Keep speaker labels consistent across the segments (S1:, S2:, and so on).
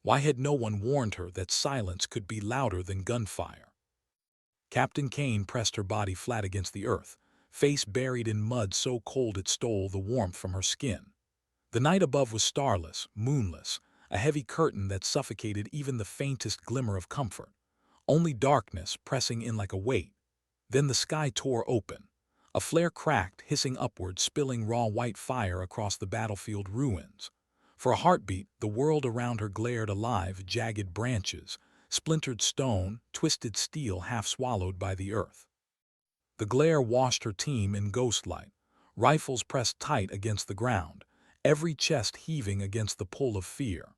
S1: Why had no one warned her that silence could be louder than gunfire? Captain Cain pressed her body flat against the earth, face buried in mud so cold it stole the warmth from her skin. The night above was starless, moonless, a heavy curtain that suffocated even the faintest glimmer of comfort. Only darkness pressing in like a weight. Then the sky tore open. A flare cracked, hissing upward, spilling raw white fire across the battlefield ruins. For a heartbeat, the world around her glared alive, jagged branches, splintered stone, twisted steel half swallowed by the earth. The glare washed her team in ghostlight, rifles pressed tight against the ground, every chest heaving against the pull of fear.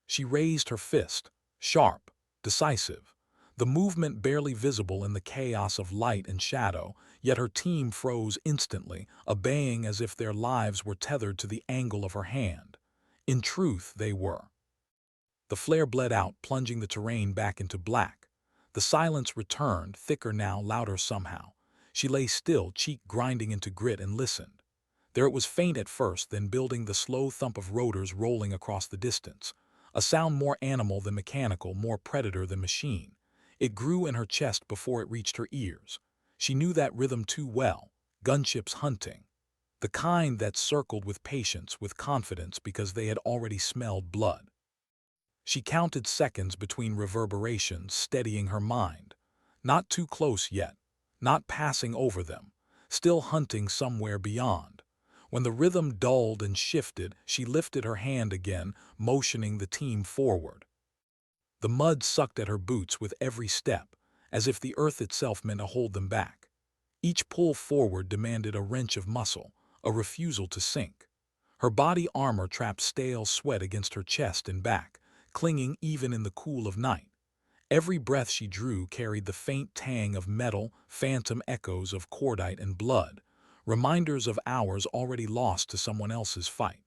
S1: She raised her fist, sharp, decisive, the movement barely visible in the chaos of light and shadow, yet her team froze instantly, obeying as if their lives were tethered to the angle of her hand. In truth, they were. The flare bled out, plunging the terrain back into black. The silence returned, thicker now, louder somehow. She lay still, cheek grinding into grit, and listened. There it was, faint at first, then building, the slow thump of rotors rolling across the distance. A sound more animal than mechanical, more predator than machine. It grew in her chest before it reached her ears. She knew that rhythm too well. Gunships hunting. The kind that circled with patience, with confidence, because they had already smelled blood. She counted seconds between reverberations, steadying her mind. Not too close yet, not passing over them, still hunting somewhere beyond. When the rhythm dulled and shifted, she lifted her hand again, motioning the team forward. The mud sucked at her boots with every step, as if the earth itself meant to hold them back. Each pull forward demanded a wrench of muscle, a refusal to sink. Her body armor trapped stale sweat against her chest and back, clinging even in the cool of night. Every breath she drew carried the faint tang of metal, phantom echoes of cordite and blood, reminders of hours already lost to someone else's fight.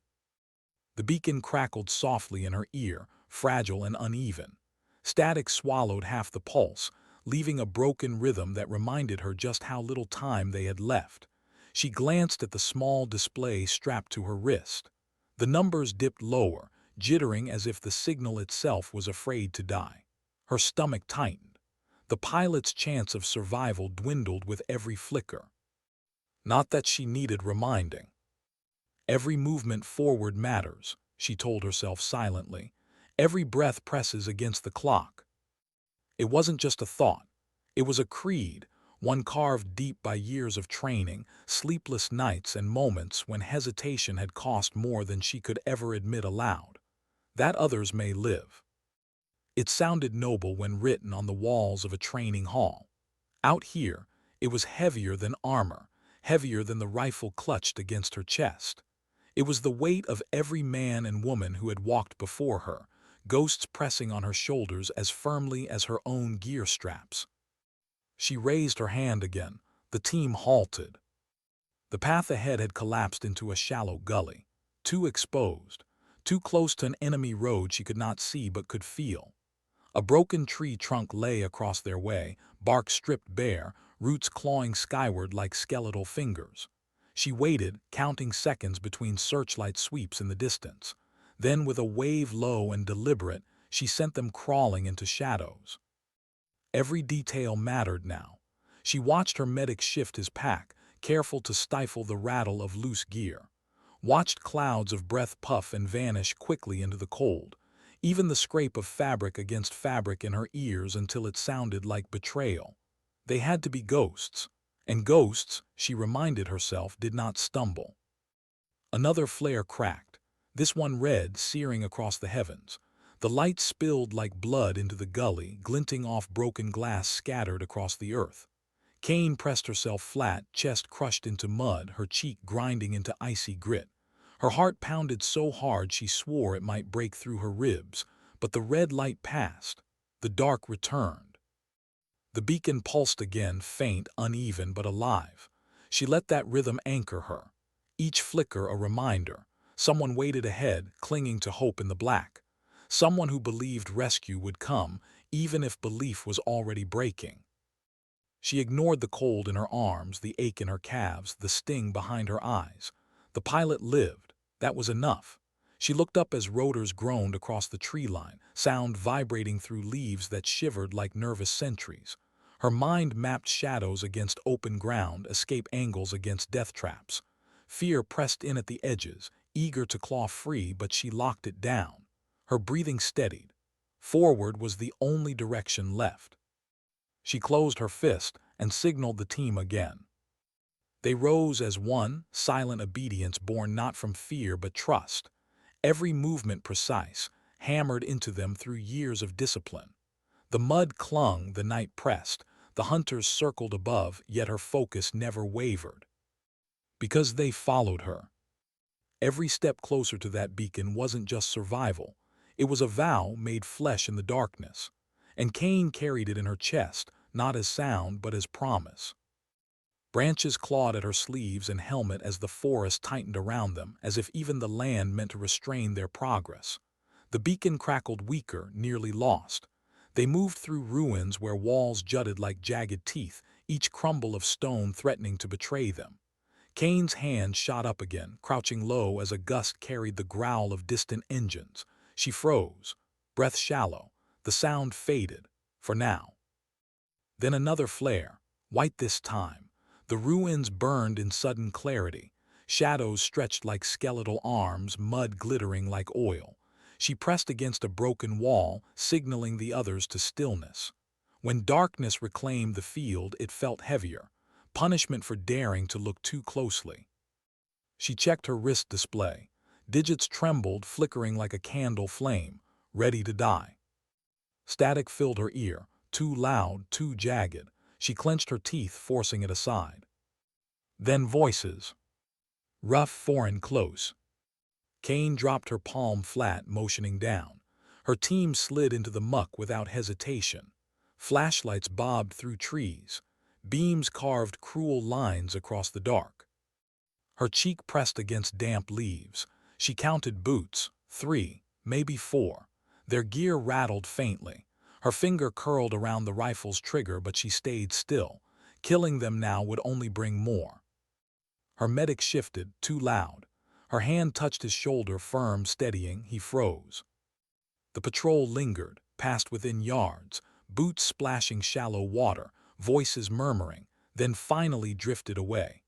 S1: The beacon crackled softly in her ear, fragile and uneven. Static swallowed half the pulse, leaving a broken rhythm that reminded her just how little time they had left. She glanced at the small display strapped to her wrist. The numbers dipped lower, jittering as if the signal itself was afraid to die. Her stomach tightened. The pilot's chance of survival dwindled with every flicker. Not that she needed reminding. Every movement forward matters, she told herself silently. Every breath presses against the clock. It wasn't just a thought. It was a creed, one carved deep by years of training, sleepless nights, and moments when hesitation had cost more than she could ever admit aloud. That others may live. It sounded noble when written on the walls of a training hall. Out here, it was heavier than armor, heavier than the rifle clutched against her chest. It was the weight of every man and woman who had walked before her, ghosts pressing on her shoulders as firmly as her own gear straps. She raised her hand again. The team halted. The path ahead had collapsed into a shallow gully, too exposed, too close to an enemy road she could not see but could feel. A broken tree trunk lay across their way, bark stripped bare, roots clawing skyward like skeletal fingers. She waited, counting seconds between searchlight sweeps in the distance. Then, with a wave low and deliberate, she sent them crawling into shadows. Every detail mattered now. She watched her medic shift his pack, careful to stifle the rattle of loose gear. Watched clouds of breath puff and vanish quickly into the cold, even the scrape of fabric against fabric in her ears until it sounded like betrayal. They had to be ghosts. And ghosts, she reminded herself, did not stumble. Another flare cracked, this one red, searing across the heavens. The light spilled like blood into the gully, glinting off broken glass scattered across the earth. Cain pressed herself flat, chest crushed into mud, her cheek grinding into icy grit. Her heart pounded so hard she swore it might break through her ribs, but the red light passed. The dark returned. The beacon pulsed again, faint, uneven, but alive. She let that rhythm anchor her. Each flicker a reminder. Someone waited ahead, clinging to hope in the black. Someone who believed rescue would come, even if belief was already breaking. She ignored the cold in her arms, the ache in her calves, the sting behind her eyes. The pilot lived. That was enough. She looked up as rotors groaned across the tree line, sound vibrating through leaves that shivered like nervous sentries. Her mind mapped shadows against open ground, escape angles against death traps. Fear pressed in at the edges, eager to claw free, but she locked it down. Her breathing steadied. Forward was the only direction left. She closed her fist and signaled the team again. They rose as one, silent obedience born not from fear but trust. Every movement precise, hammered into them through years of discipline. The mud clung, the night pressed, the hunters circled above, yet her focus never wavered. Because they followed her. Every step closer to that beacon wasn't just survival. It was a vow made flesh in the darkness. And Cain carried it in her chest, not as sound but as promise. Branches clawed at her sleeves and helmet as the forest tightened around them, as if even the land meant to restrain their progress. The beacon crackled weaker, nearly lost. They moved through ruins where walls jutted like jagged teeth, each crumble of stone threatening to betray them. Cain's hand shot up again, crouching low as a gust carried the growl of distant engines. She froze, breath shallow. The sound faded, for now. Then another flare, white this time. The ruins burned in sudden clarity. Shadows stretched like skeletal arms, mud glittering like oil. She pressed against a broken wall, signaling the others to stillness. When darkness reclaimed the field, it felt heavier. Punishment for daring to look too closely. She checked her wrist display. Digits trembled, flickering like a candle flame, ready to die. Static filled her ear, too loud, too jagged. She clenched her teeth, forcing it aside. Then voices. Rough, foreign, close. Cain dropped her palm flat, motioning down. Her team slid into the muck without hesitation. Flashlights bobbed through trees. Beams carved cruel lines across the dark. Her cheek pressed against damp leaves. She counted boots, 3, maybe 4. Their gear rattled faintly. Her finger curled around the rifle's trigger, but she stayed still. Killing them now would only bring more. Her medic shifted, too loud. Her hand touched his shoulder, firm, steadying. He froze. The patrol lingered, passed within yards, boots splashing shallow water, voices murmuring, then finally drifted away.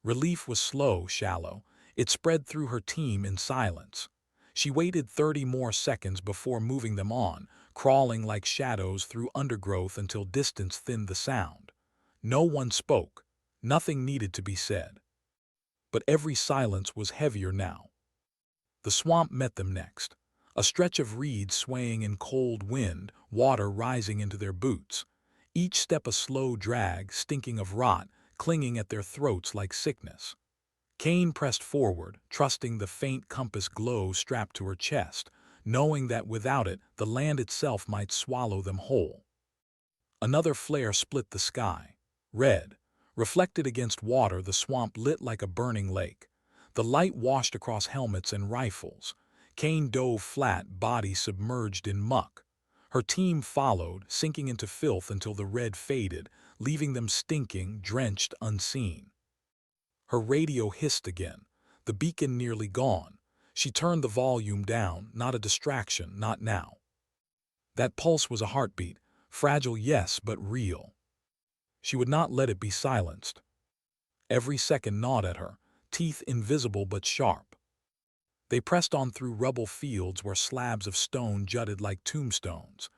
S1: Relief was slow, shallow. It spread through her team in silence. She waited 30 more seconds before moving them on, crawling like shadows through undergrowth until distance thinned the sound. No one spoke. Nothing needed to be said. But every silence was heavier now. The swamp met them next. A stretch of reeds swaying in cold wind, water rising into their boots. Each step a slow drag, stinking of rot, clinging at their throats like sickness. Cain pressed forward, trusting the faint compass glow strapped to her chest, knowing that without it, the land itself might swallow them whole. Another flare split the sky. Red. Reflected against water, the swamp lit like a burning lake. The light washed across helmets and rifles. Cain dove flat, body submerged in muck. Her team followed, sinking into filth until the red faded, leaving them stinking, drenched, unseen. Her radio hissed again, the beacon nearly gone. She turned the volume down, not a distraction, not now. That pulse was a heartbeat, fragile yes, but real. She would not let it be silenced. Every second gnawed at her, teeth invisible but sharp. They pressed on through rubble fields where slabs of stone jutted like tombstones.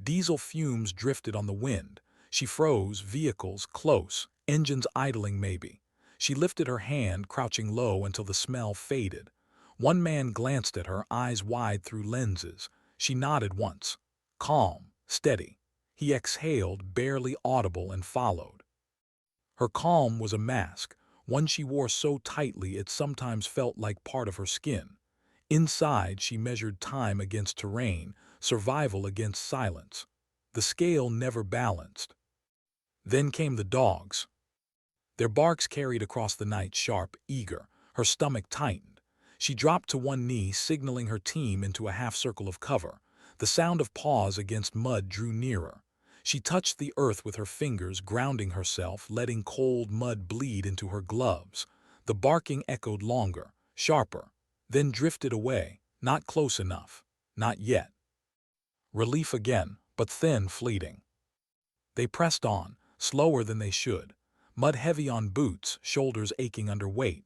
S1: Diesel fumes drifted on the wind. She froze, vehicles close, engines idling maybe. She lifted her hand, crouching low until the smell faded. One man glanced at her, eyes wide through lenses. She nodded once. Calm, steady. He exhaled, barely audible, and followed. Her calm was a mask, one she wore so tightly it sometimes felt like part of her skin. Inside, she measured time against terrain, survival against silence. The scale never balanced. Then came the dogs. Their barks carried across the night, sharp, eager. Her stomach tightened. She dropped to one knee, signaling her team into a half-circle of cover. The sound of paws against mud drew nearer. She touched the earth with her fingers, grounding herself, letting cold mud bleed into her gloves. The barking echoed longer, sharper. then drifted away, not close enough, not yet. Relief again, but thin, fleeting. They pressed on, slower than they should, mud heavy on boots, shoulders aching under weight,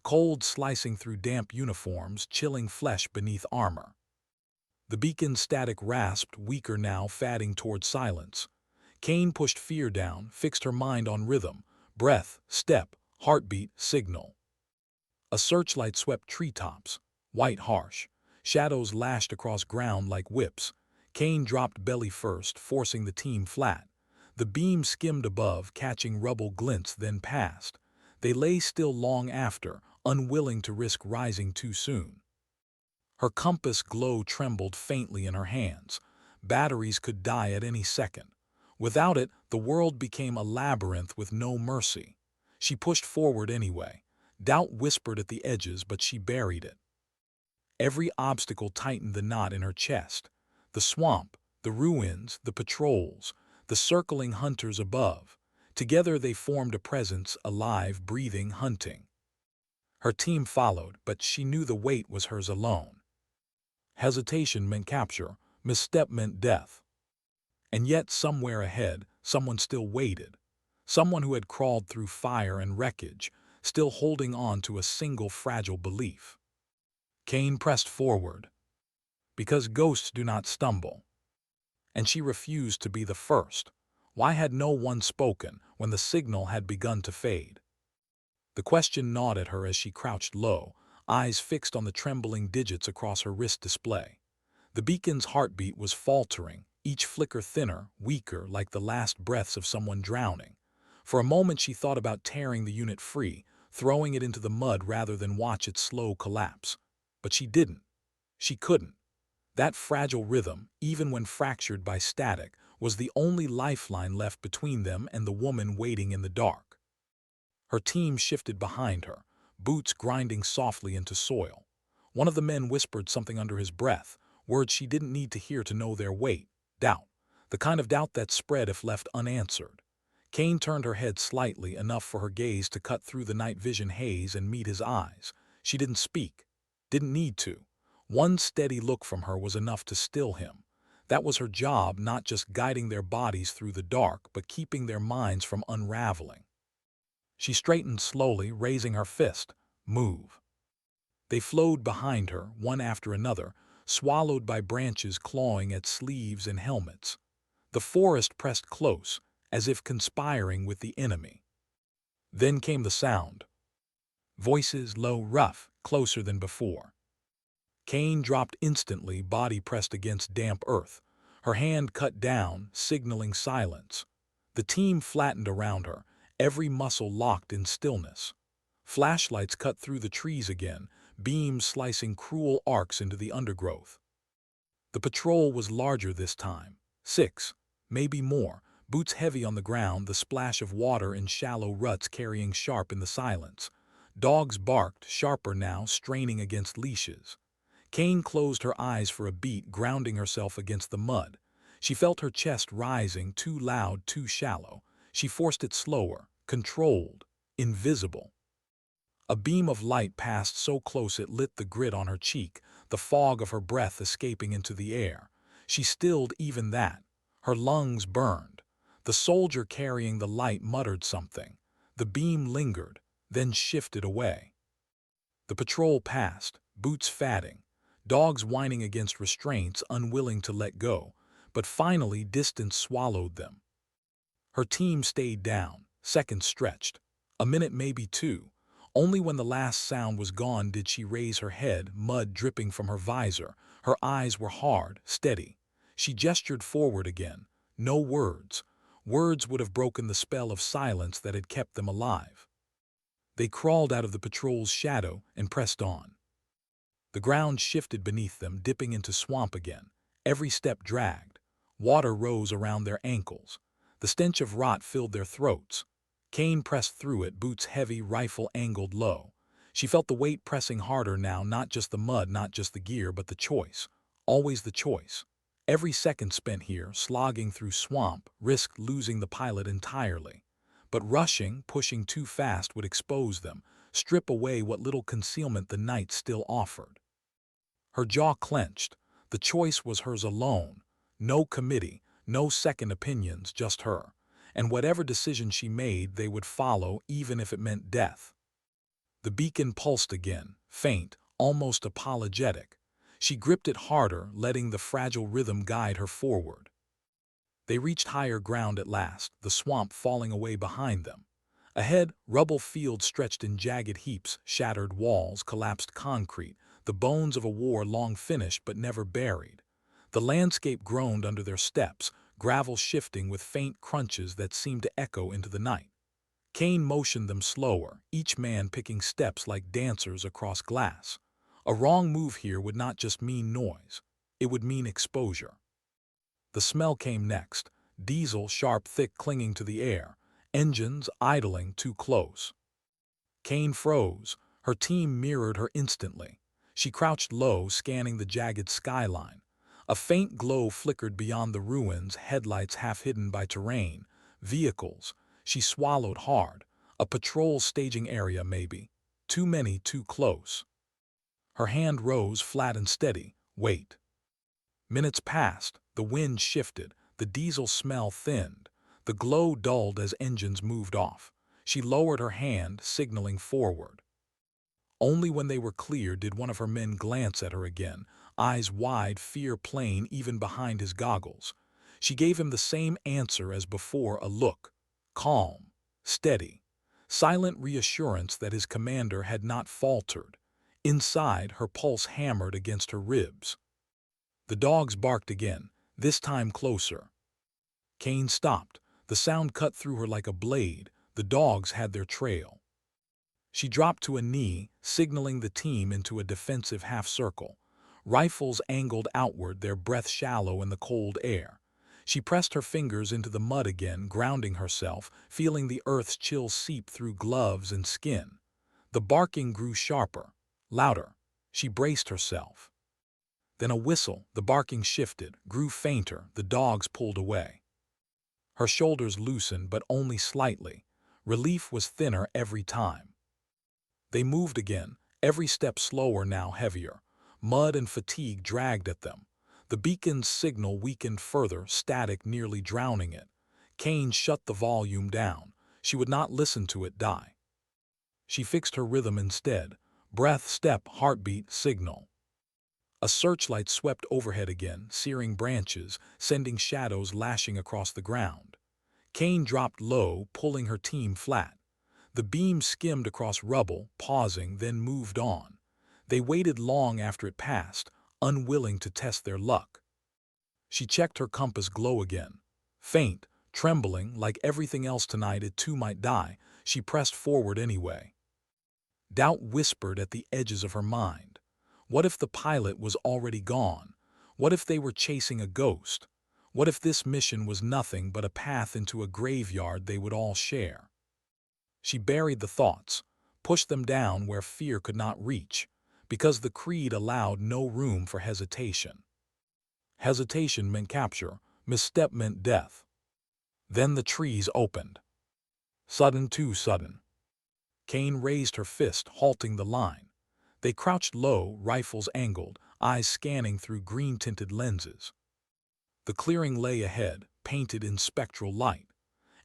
S1: cold slicing through damp uniforms, chilling flesh beneath armor. The beacon's static rasped, weaker now, fading toward silence. Cain pushed fear down, fixed her mind on rhythm, breath, step, heartbeat, signal. A searchlight swept treetops, white harsh. Shadows lashed across ground like whips. Cain dropped belly first, forcing the team flat. The beam skimmed above, catching rubble glints, then passed. They lay still long after, unwilling to risk rising too soon. Her compass glow trembled faintly in her hands. Batteries could die at any second. Without it, the world became a labyrinth with no mercy. She pushed forward anyway. Doubt whispered at the edges, but she buried it. Every obstacle tightened the knot in her chest. The swamp, the ruins, the patrols, the circling hunters above. Together they formed a presence, alive, breathing, hunting. Her team followed, but she knew the weight was hers alone. Hesitation meant capture, misstep meant death. And yet somewhere ahead, someone still waited. Someone who had crawled through fire and wreckage, still holding on to a single fragile belief. Cain pressed forward. Because ghosts do not stumble. And she refused to be the first. Why had no one spoken when the signal had begun to fade? The question gnawed at her as she crouched low, eyes fixed on the trembling digits across her wrist display. The beacon's heartbeat was faltering, each flicker thinner, weaker, like the last breaths of someone drowning. For a moment she thought about tearing the unit free, throwing it into the mud rather than watch its slow collapse. But she didn't. She couldn't. That fragile rhythm, even when fractured by static, was the only lifeline left between them and the woman waiting in the dark. Her team shifted behind her, boots grinding softly into soil. One of the men whispered something under his breath, words she didn't need to hear to know their weight. Doubt. The kind of doubt that spread if left unanswered. Cain turned her head slightly, enough for her gaze to cut through the night vision haze and meet his eyes. She didn't speak. Didn't need to. One steady look from her was enough to still him. That was her job, not just guiding their bodies through the dark, but keeping their minds from unraveling. She straightened slowly, raising her fist. Move. They flowed behind her, one after another, swallowed by branches clawing at sleeves and helmets. The forest pressed close, as if conspiring with the enemy. Then came the sound. Voices low, rough, closer than before. Cain dropped instantly, body pressed against damp earth. Her hand cut down, signaling silence. The team flattened around her, every muscle locked in stillness. Flashlights cut through the trees again, beams slicing cruel arcs into the undergrowth. The patrol was larger this time. 6, maybe more, boots heavy on the ground, the splash of water in shallow ruts carrying sharp in the silence. Dogs barked, sharper now, straining against leashes. Cain closed her eyes for a beat, grounding herself against the mud. She felt her chest rising, too loud, too shallow. She forced it slower, controlled, invisible. A beam of light passed so close it lit the grit on her cheek, the fog of her breath escaping into the air. She stilled even that. Her lungs burned. The soldier carrying the light muttered something. The beam lingered, then shifted away. The patrol passed, boots fatting. Dogs whining against restraints, unwilling to let go, but finally distance swallowed them. Her team stayed down, seconds stretched, a minute, maybe two. Only when the last sound was gone did she raise her head, mud dripping from her visor. Her eyes were hard, steady. She gestured forward again. No words. Words would have broken the spell of silence that had kept them alive. They crawled out of the patrol's shadow and pressed on. The ground shifted beneath them, dipping into swamp again. Every step dragged. Water rose around their ankles. The stench of rot filled their throats. Cain pressed through it, boots heavy, rifle angled low. She felt the weight pressing harder now, not just the mud, not just the gear, but the choice. Always the choice. Every second spent here, slogging through swamp, risked losing the pilot entirely. But rushing, pushing too fast would expose them, strip away what little concealment the night still offered. Her jaw clenched. The choice was hers alone. No committee, no second opinions, just her. And whatever decision she made, they would follow, even if it meant death. The beacon pulsed again, faint, almost apologetic. She gripped it harder, letting the fragile rhythm guide her forward. They reached higher ground at last, the swamp falling away behind them. Ahead, rubble fields stretched in jagged heaps, shattered walls, collapsed concrete, the bones of a war long finished but never buried. The landscape groaned under their steps, gravel shifting with faint crunches that seemed to echo into the night. Cain motioned them slower, each man picking steps like dancers across glass. A wrong move here would not just mean noise, it would mean exposure. The smell came next, diesel sharp thick clinging to the air, engines idling too close. Cain froze, her team mirrored her instantly. She crouched low, scanning the jagged skyline. A faint glow flickered beyond the ruins, headlights half hidden by terrain, vehicles. She swallowed hard. A patrol staging area, maybe. Too many, too close. Her hand rose, flat and steady. Wait. Minutes passed, the wind shifted, the diesel smell thinned. The glow dulled as engines moved off. She lowered her hand, signaling forward. Only when they were clear did one of her men glance at her again, eyes wide, fear plain even behind his goggles. She gave him the same answer as before, a look. Calm, steady, silent reassurance that his commander had not faltered. Inside, her pulse hammered against her ribs. The dogs barked again, this time closer. Cain stopped. The sound cut through her like a blade. The dogs had their trail. She dropped to a knee, signaling the team into a defensive half-circle. Rifles angled outward, their breath shallow in the cold air. She pressed her fingers into the mud again, grounding herself, feeling the earth's chill seep through gloves and skin. The barking grew sharper, louder. She braced herself. Then a whistle, the barking shifted, grew fainter, the dogs pulled away. Her shoulders loosened, but only slightly. Relief was thinner every time. They moved again, every step slower now, heavier. Mud and fatigue dragged at them. The beacon's signal weakened further, static nearly drowning it. Cain shut the volume down. She would not listen to it die. She fixed her rhythm instead. Breath, step, heartbeat, signal. A searchlight swept overhead again, searing branches, sending shadows lashing across the ground. Cain dropped low, pulling her team flat. The beam skimmed across rubble, pausing, then moved on. They waited long after it passed, unwilling to test their luck. She checked her compass glow again. Faint, trembling, like everything else tonight, it too might die. She pressed forward anyway. Doubt whispered at the edges of her mind. What if the pilot was already gone? What if they were chasing a ghost? What if this mission was nothing but a path into a graveyard they would all share? She buried the thoughts, pushed them down where fear could not reach, because the creed allowed no room for hesitation. Hesitation meant capture, misstep meant death. Then the trees opened. Sudden, too sudden. Cain raised her fist, halting the line. They crouched low, rifles angled, eyes scanning through green-tinted lenses. The clearing lay ahead, painted in spectral light,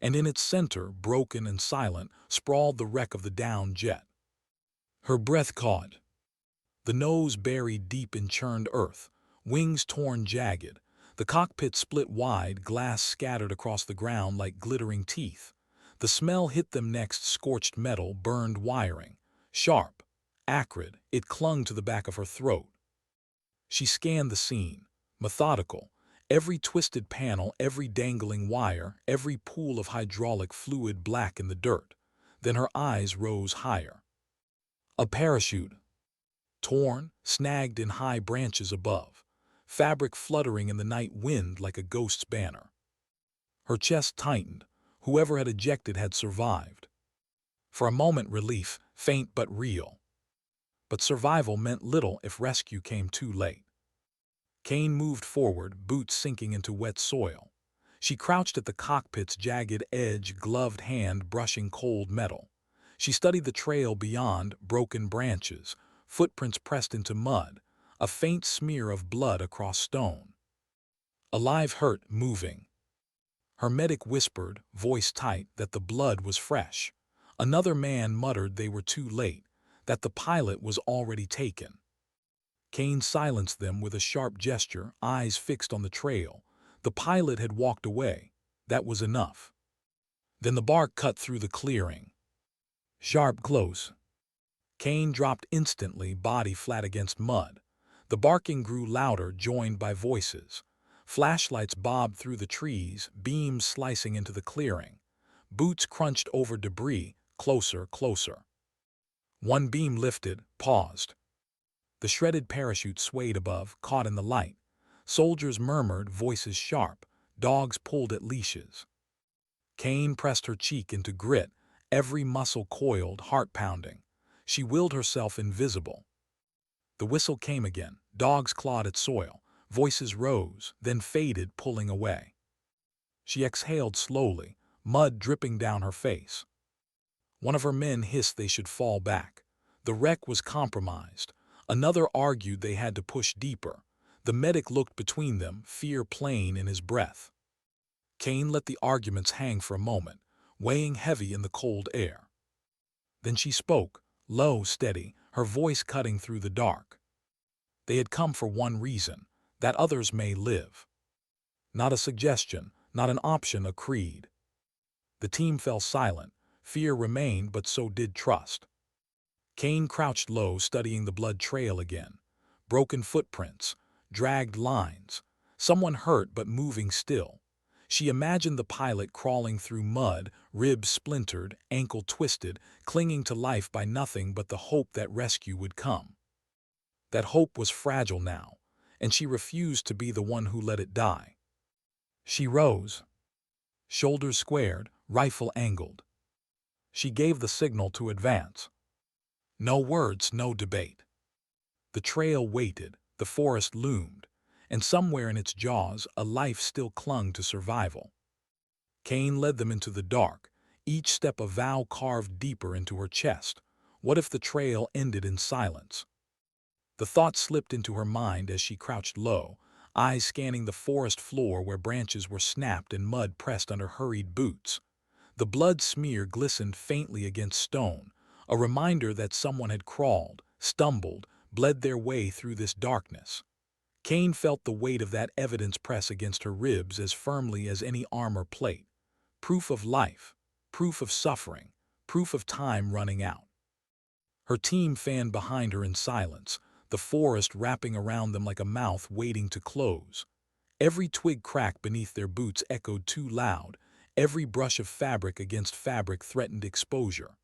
S1: and in its center, broken and silent, sprawled the wreck of the downed jet. Her breath caught. The nose buried deep in churned earth, wings torn jagged, the cockpit split wide, glass scattered across the ground like glittering teeth. The smell hit them next, scorched metal, burned wiring. Sharp, acrid, it clung to the back of her throat. She scanned the scene, methodical. Every twisted panel, every dangling wire, every pool of hydraulic fluid black in the dirt. Then her eyes rose higher. A parachute. Torn, snagged in high branches above. Fabric fluttering in the night wind like a ghost's banner. Her chest tightened. Whoever had ejected had survived. For a moment relief, faint but real. But survival meant little if rescue came too late. Cain moved forward, boots sinking into wet soil. She crouched at the cockpit's jagged edge, gloved hand brushing cold metal. She studied the trail beyond, broken branches, footprints pressed into mud, a faint smear of blood across stone. A live hurt moving. Her medic whispered, voice tight, that the blood was fresh. Another man muttered they were too late, that the pilot was already taken. Cain silenced them with a sharp gesture, eyes fixed on the trail. The pilot had walked away. That was enough. Then the bark cut through the clearing. Sharp, close. Cain dropped instantly, body flat against mud. The barking grew louder, joined by voices. Flashlights bobbed through the trees, beams slicing into the clearing. Boots crunched over debris, closer, closer. One beam lifted, paused. The shredded parachute swayed above, caught in the light. Soldiers murmured, voices sharp. Dogs pulled at leashes. Cain pressed her cheek into grit, every muscle coiled, heart pounding. She willed herself invisible. The whistle came again. Dogs clawed at soil. Voices rose, then faded, pulling away. She exhaled slowly, mud dripping down her face. One of her men hissed they should fall back. The wreck was compromised. Another argued they had to push deeper. The medic looked between them, fear plain in his breath. Cain let the arguments hang for a moment, weighing heavy in the cold air. Then she spoke, low, steady, her voice cutting through the dark. They had come for one reason, that others may live. Not a suggestion, not an option, a creed. The team fell silent. Fear remained, but so did trust. Cain crouched low, studying the blood trail again. Broken footprints, dragged lines, someone hurt but moving still. She imagined the pilot crawling through mud, ribs splintered, ankle twisted, clinging to life by nothing but the hope that rescue would come. That hope was fragile now, and she refused to be the one who let it die. She rose, shoulders squared, rifle angled. She gave the signal to advance. No words, no debate. The trail waited, the forest loomed, and somewhere in its jaws a life still clung to survival. Cain led them into the dark, each step a vow carved deeper into her chest. What if the trail ended in silence? The thought slipped into her mind as she crouched low, eyes scanning the forest floor where branches were snapped and mud pressed under hurried boots. The blood smear glistened faintly against stone, a reminder that someone had crawled, stumbled, bled their way through this darkness. Cain felt the weight of that evidence press against her ribs as firmly as any armor plate. Proof of life, proof of suffering, proof of time running out. Her team fanned behind her in silence, the forest wrapping around them like a mouth waiting to close. Every twig crack beneath their boots echoed too loud. Every brush of fabric against fabric threatened exposure.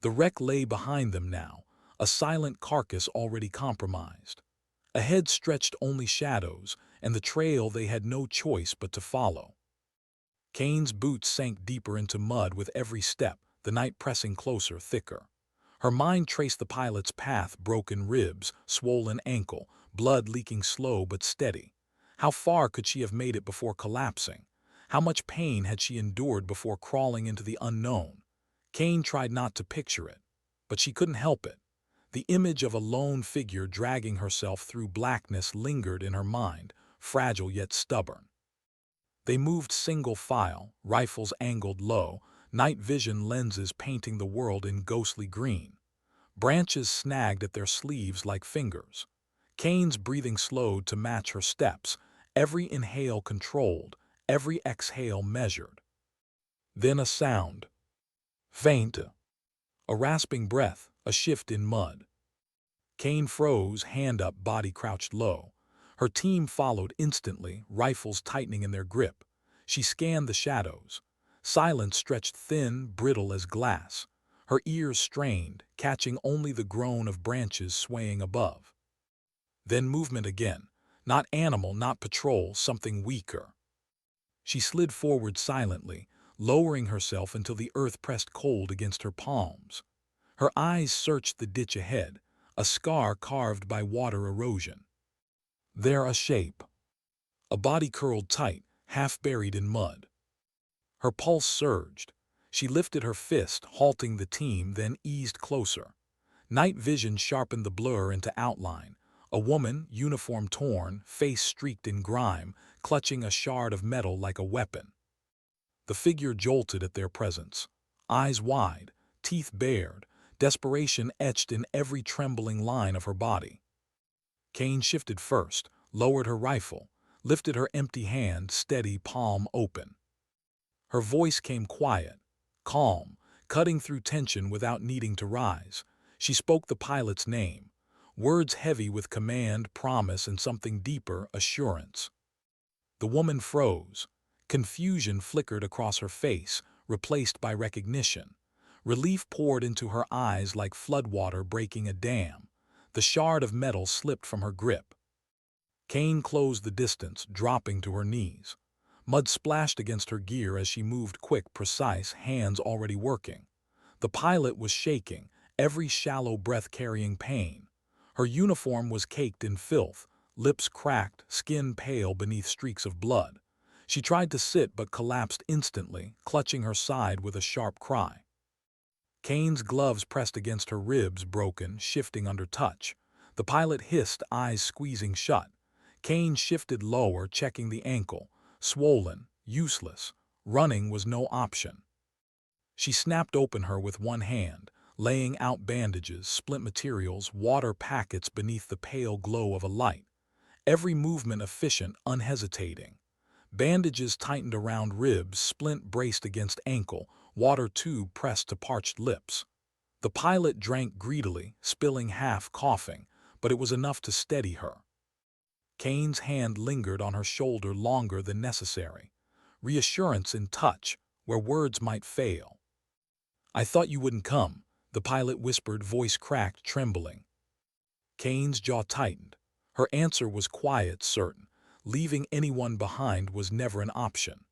S1: The wreck lay behind them now, a silent carcass already compromised. Ahead stretched only shadows, and the trail they had no choice but to follow. Cain's boots sank deeper into mud with every step, the night pressing closer, thicker. Her mind traced the pilot's path, broken ribs, swollen ankle, blood leaking slow but steady. How far could she have made it before collapsing? How much pain had she endured before crawling into the unknown? Cain tried not to picture it, but she couldn't help it. The image of a lone figure dragging herself through blackness lingered in her mind, fragile yet stubborn. They moved single file, rifles angled low, night vision lenses painting the world in ghostly green. Branches snagged at their sleeves like fingers. Cain's breathing slowed to match her steps, every inhale controlled, every exhale measured. Then a sound. Faint. A rasping breath, a shift in mud. Cain froze, hand up, body crouched low. Her team followed instantly, rifles tightening in their grip. She scanned the shadows. Silence stretched thin, brittle as glass. Her ears strained, catching only the groan of branches swaying above. Then movement again. Not animal, not patrol, something weaker. She slid forward silently, lowering herself until the earth pressed cold against her palms. Her eyes searched the ditch ahead, a scar carved by water erosion. There a shape. A body curled tight, half buried in mud. Her pulse surged. She lifted her fist, halting the team, then eased closer. Night vision sharpened the blur into outline. A woman, uniform torn, face streaked in grime, clutching a shard of metal like a weapon. The figure jolted at their presence. Eyes wide, teeth bared, desperation etched in every trembling line of her body. Cain shifted first, lowered her rifle, lifted her empty hand, steady, palm open. Her voice came quiet, calm, cutting through tension without needing to rise. She spoke the pilot's name, words heavy with command, promise, and something deeper, assurance. The woman froze. Confusion flickered across her face, replaced by recognition. Relief poured into her eyes like floodwater breaking a dam. The shard of metal slipped from her grip. Cain closed the distance, dropping to her knees. Mud splashed against her gear as she moved, quick, precise, hands already working. The pilot was shaking, every shallow breath carrying pain. Her uniform was caked in filth, lips cracked, skin pale beneath streaks of blood. She tried to sit but collapsed instantly, clutching her side with a sharp cry. Cain's gloves pressed against her ribs, broken, shifting under touch. The pilot hissed, eyes squeezing shut. Cain shifted lower, checking the ankle. Swollen, useless. Running was no option. She snapped open her with one hand, laying out bandages, splint materials, water packets beneath the pale glow of a light. Every movement efficient, unhesitating. Bandages tightened around ribs, splint braced against ankle, water tube pressed to parched lips. The pilot drank greedily, spilling half, coughing, but it was enough to steady her. Cain's hand lingered on her shoulder longer than necessary. Reassurance in touch, where words might fail. "I thought you wouldn't come," the pilot whispered, voice cracked, trembling. Cain's jaw tightened. Her answer was quiet, certain. Leaving anyone behind was never an option.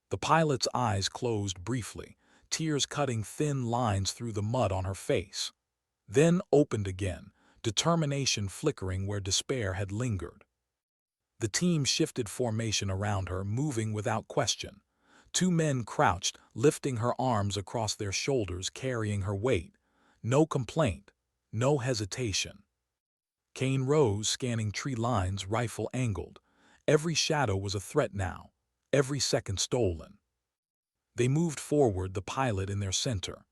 S1: The pilot's eyes closed briefly, tears cutting thin lines through the mud on her face. Then opened again, determination flickering where despair had lingered. The team shifted formation around her, moving without question. Two men crouched, lifting her arms across their shoulders, carrying her weight. No complaint, no hesitation. Cain rose, scanning tree lines, rifle angled. Every shadow was a threat now, every second stolen. They moved forward, the pilot in their center.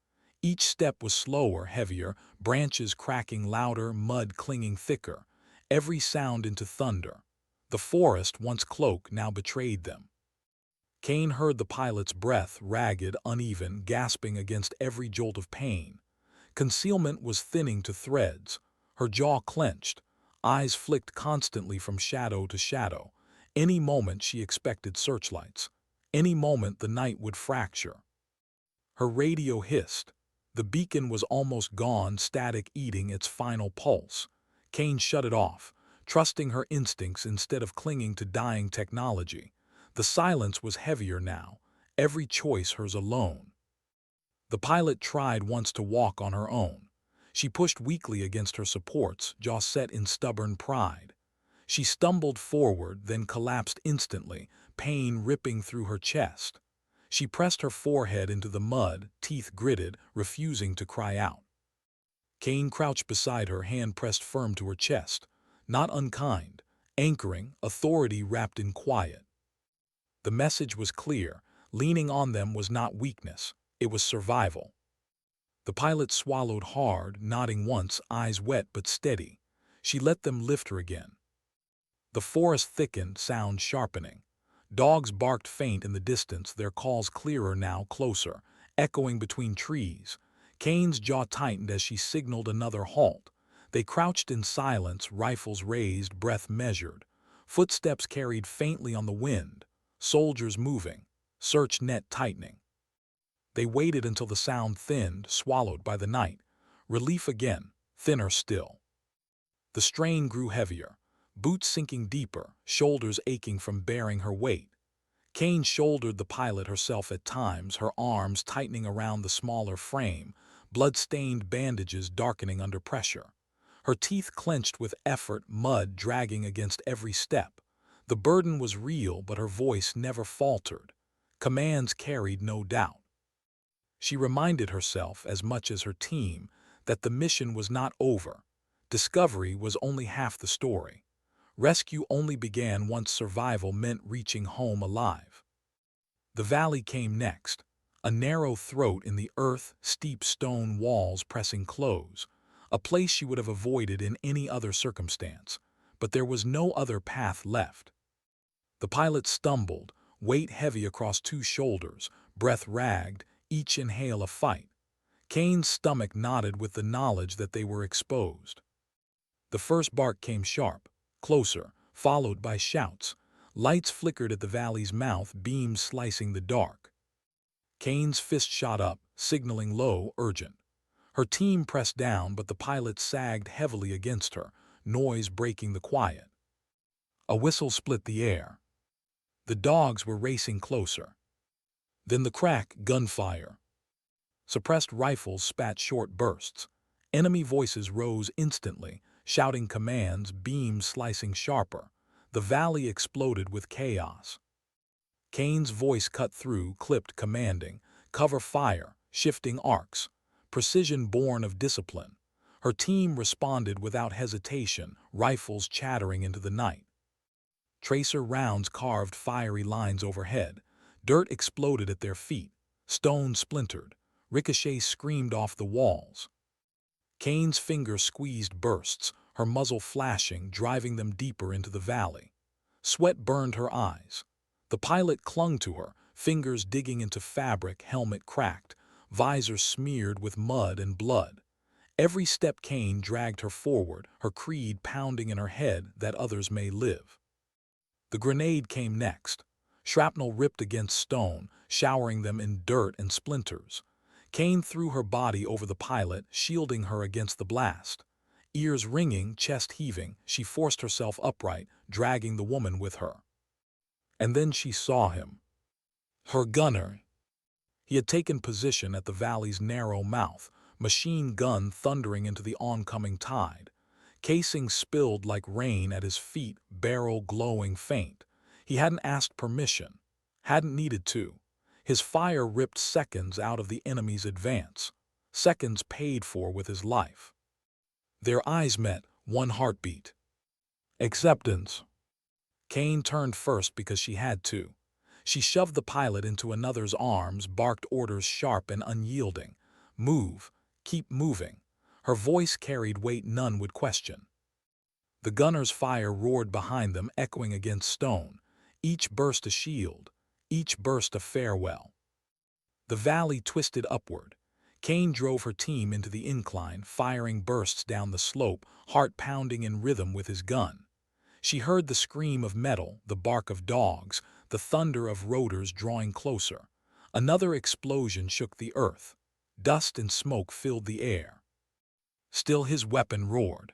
S1: Each step was slower, heavier, branches cracking louder, mud clinging thicker. Every sound into thunder. The forest, once cloaked, now betrayed them. Cain heard the pilot's breath, ragged, uneven, gasping against every jolt of pain. Concealment was thinning to threads. Her jaw clenched, eyes flicked constantly from shadow to shadow. Any moment she expected searchlights. Any moment the night would fracture. Her radio hissed. The beacon was almost gone, static eating its final pulse. Cain shut it off, trusting her instincts instead of clinging to dying technology. The silence was heavier now, every choice hers alone. The pilot tried once to walk on her own. She pushed weakly against her supports, jaw set in stubborn pride. She stumbled forward, then collapsed instantly, pain ripping through her chest. She pressed her forehead into the mud, teeth gritted, refusing to cry out. Cain crouched beside her, hand pressed firm to her chest. Not unkind, anchoring, authority wrapped in quiet. The message was clear. Leaning on them was not weakness, it was survival. The pilot swallowed hard, nodding once, eyes wet but steady. She let them lift her again. The forest thickened, sound sharpening. Dogs barked faint in the distance, their calls clearer now, closer, echoing between trees. Cain's jaw tightened as she signaled another halt. They crouched in silence, rifles raised, breath measured. Footsteps carried faintly on the wind. Soldiers moving, search net tightening. They waited until the sound thinned, swallowed by the night. Relief again, thinner still. The strain grew heavier. Boots sinking deeper, shoulders aching from bearing her weight. Cain shouldered the pilot herself at times, her arms tightening around the smaller frame, blood-stained bandages darkening under pressure. Her teeth clenched with effort, mud dragging against every step. The burden was real, but her voice never faltered. Commands carried no doubt. She reminded herself, as much as her team, that the mission was not over. Discovery was only half the story. Rescue only began once survival meant reaching home alive. The valley came next, a narrow throat in the earth, steep stone walls pressing close, a place she would have avoided in any other circumstance, but there was no other path left. The pilot stumbled, weight heavy across two shoulders, breath ragged, each inhale a fight. Cain's stomach knotted with the knowledge that they were exposed. The first bark came sharp, closer, followed by shouts. Lights flickered at the valley's mouth, beams slicing the dark. Cain's fist shot up, signaling low, urgent. Her team pressed down, but the pilot sagged heavily against her, noise breaking the quiet. A whistle split the air. The dogs were racing closer. Then the crack, gunfire. Suppressed rifles spat short bursts. Enemy voices rose instantly, shouting commands, beams slicing sharper. The valley exploded with chaos. Cain's voice cut through, clipped, commanding, "Cover fire," shifting arcs, precision born of discipline. Her team responded without hesitation, rifles chattering into the night. Tracer rounds carved fiery lines overhead. Dirt exploded at their feet. Stone splintered. Ricochets screamed off the walls. Cain's fingers squeezed bursts, her muzzle flashing, driving them deeper into the valley. Sweat burned her eyes. The pilot clung to her, fingers digging into fabric, helmet cracked, visor smeared with mud and blood. Every step Cain dragged her forward, her creed pounding in her head that others may live. The grenade came next. Shrapnel ripped against stone, showering them in dirt and splinters. Cain threw her body over the pilot, shielding her against the blast. Ears ringing, chest heaving, she forced herself upright, dragging the woman with her. And then she saw him. Her gunner. He had taken position at the valley's narrow mouth, machine gun thundering into the oncoming tide. Casing spilled like rain at his feet, barrel glowing faint. He hadn't asked permission, hadn't needed to. His fire ripped seconds out of the enemy's advance, seconds paid for with his life. Their eyes met, one heartbeat. Acceptance. Cain turned first because she had to. She shoved the pilot into another's arms, barked orders sharp and unyielding. Move, keep moving. Her voice carried weight none would question. The gunner's fire roared behind them, echoing against stone. Each burst a shield, each burst a farewell. The valley twisted upward. Cain drove her team into the incline, firing bursts down the slope, heart pounding in rhythm with his gun. She heard the scream of metal, the bark of dogs, the thunder of rotors drawing closer. Another explosion shook the earth. Dust and smoke filled the air. Still his weapon roared.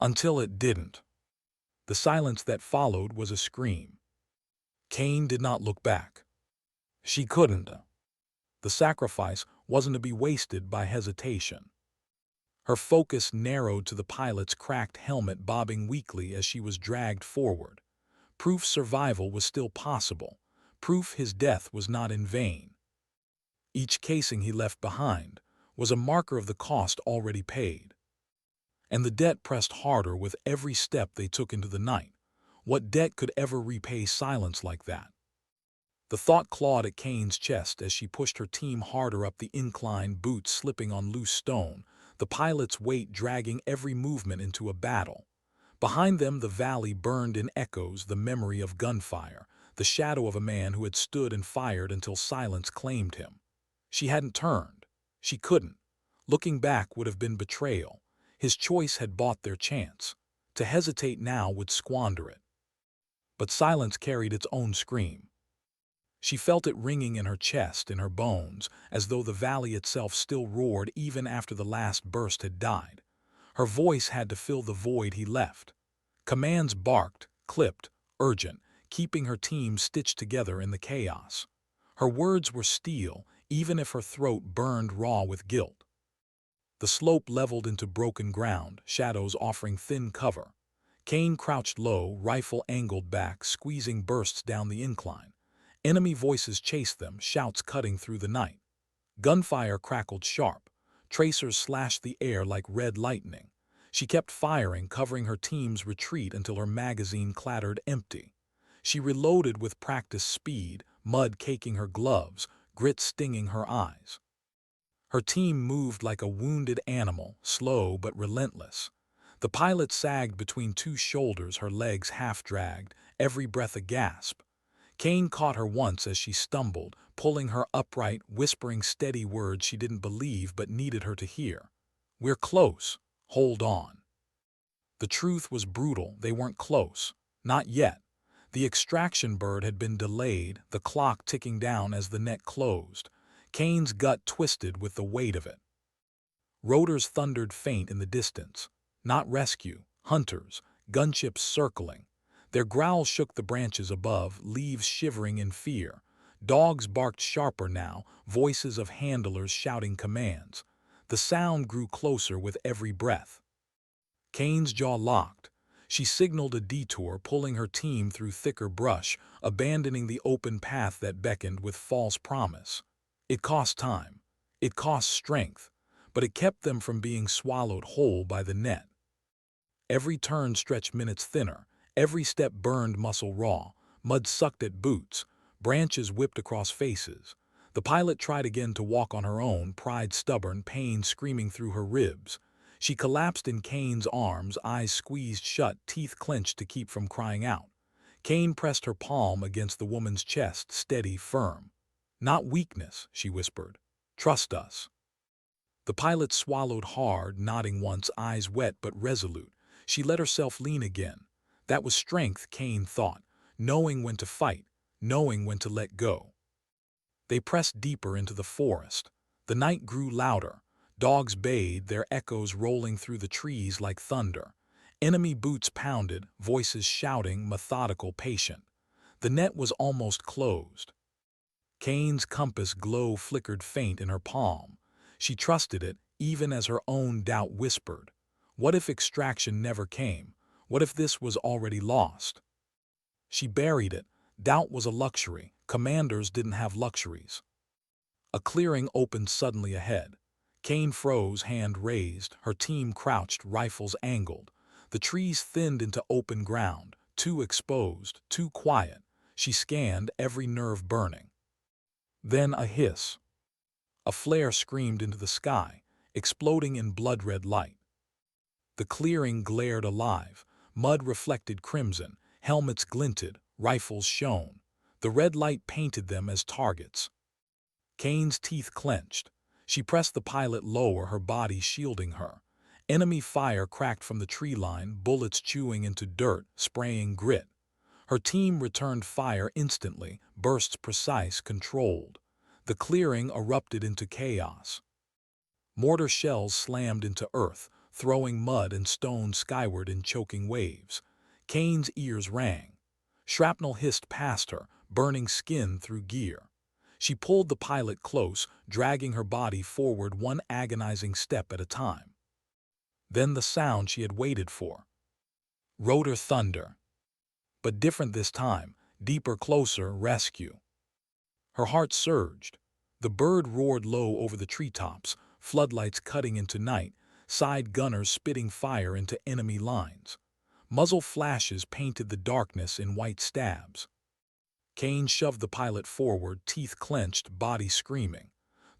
S1: Until it didn't. The silence that followed was a scream. Cain did not look back. She couldn't. The sacrifice wasn't to be wasted by hesitation. Her focus narrowed to the pilot's cracked helmet bobbing weakly as she was dragged forward. Proof survival was still possible. Proof his death was not in vain. Each casing he left behind was a marker of the cost already paid. And the debt pressed harder with every step they took into the night. What debt could ever repay silence like that? The thought clawed at Cain's chest as she pushed her team harder up the incline, boots slipping on loose stone, the pilot's weight dragging every movement into a battle. Behind them the valley burned in echoes, the memory of gunfire, the shadow of a man who had stood and fired until silence claimed him. She hadn't turned. She couldn't. Looking back would have been betrayal. His choice had bought their chance. To hesitate now would squander it. But silence carried its own scream. She felt it ringing in her chest, in her bones, as though the valley itself still roared even after the last burst had died. Her voice had to fill the void he left. Commands barked, clipped, urgent, keeping her team stitched together in the chaos. Her words were steel, even if her throat burned raw with guilt. The slope leveled into broken ground, shadows offering thin cover. Cain crouched low, rifle angled back, squeezing bursts down the incline. Enemy voices chased them, shouts cutting through the night. Gunfire crackled sharp. Tracers slashed the air like red lightning. She kept firing, covering her team's retreat until her magazine clattered empty. She reloaded with practiced speed, mud caking her gloves, grit stinging her eyes. Her team moved like a wounded animal, slow but relentless. The pilot sagged between two shoulders, her legs half-dragged, every breath a gasp. Cain caught her once as she stumbled, pulling her upright, whispering steady words she didn't believe but needed her to hear. "We're close. Hold on." The truth was brutal. They weren't close. Not yet. The extraction bird had been delayed, the clock ticking down as the net closed. Cain's gut twisted with the weight of it. Rotors thundered faint in the distance. Not rescue, hunters, gunships circling. Their growls shook the branches above, leaves shivering in fear. Dogs barked sharper now, voices of handlers shouting commands. The sound grew closer with every breath. Cain's jaw locked. She signaled a detour, pulling her team through thicker brush, abandoning the open path that beckoned with false promise. It cost time. It cost strength, but it kept them from being swallowed whole by the net. Every turn stretched minutes thinner. Every step burned muscle raw. Mud sucked at boots. Branches whipped across faces. The pilot tried again to walk on her own, pride stubborn, pain screaming through her ribs. She collapsed in Cain's arms, eyes squeezed shut, teeth clenched to keep from crying out. Cain pressed her palm against the woman's chest, steady, firm. "Not weakness," she whispered. "Trust us." The pilot swallowed hard, nodding once, eyes wet but resolute. She let herself lean again. That was strength, Cain thought, knowing when to fight, knowing when to let go. They pressed deeper into the forest. The night grew louder. Dogs bayed, their echoes rolling through the trees like thunder. Enemy boots pounded, voices shouting, methodical, patient. The net was almost closed. Cain's compass glow flickered faint in her palm. She trusted it, even as her own doubt whispered. What if extraction never came? What if this was already lost? She buried it. Doubt was a luxury. Commanders didn't have luxuries. A clearing opened suddenly ahead. Cain froze, hand raised, her team crouched, rifles angled. The trees thinned into open ground, too exposed, too quiet. She scanned, every nerve burning. Then a hiss. A flare screamed into the sky, exploding in blood-red light. The clearing glared alive. Mud reflected crimson, helmets glinted, rifles shone. The red light painted them as targets. Cain's teeth clenched. She pressed the pilot lower, her body shielding her. Enemy fire cracked from the tree line, bullets chewing into dirt, spraying grit. Her team returned fire instantly, bursts precise, controlled. The clearing erupted into chaos. Mortar shells slammed into earth, throwing mud and stone skyward in choking waves. Cain's ears rang. Shrapnel hissed past her, burning skin through gear. She pulled the pilot close, dragging her body forward one agonizing step at a time. Then the sound she had waited for. Rotor thunder. But different this time, deeper, closer, rescue. Her heart surged. The bird roared low over the treetops, floodlights cutting into night, side gunners spitting fire into enemy lines. Muzzle flashes painted the darkness in white stabs. Cain shoved the pilot forward, teeth clenched, body screaming.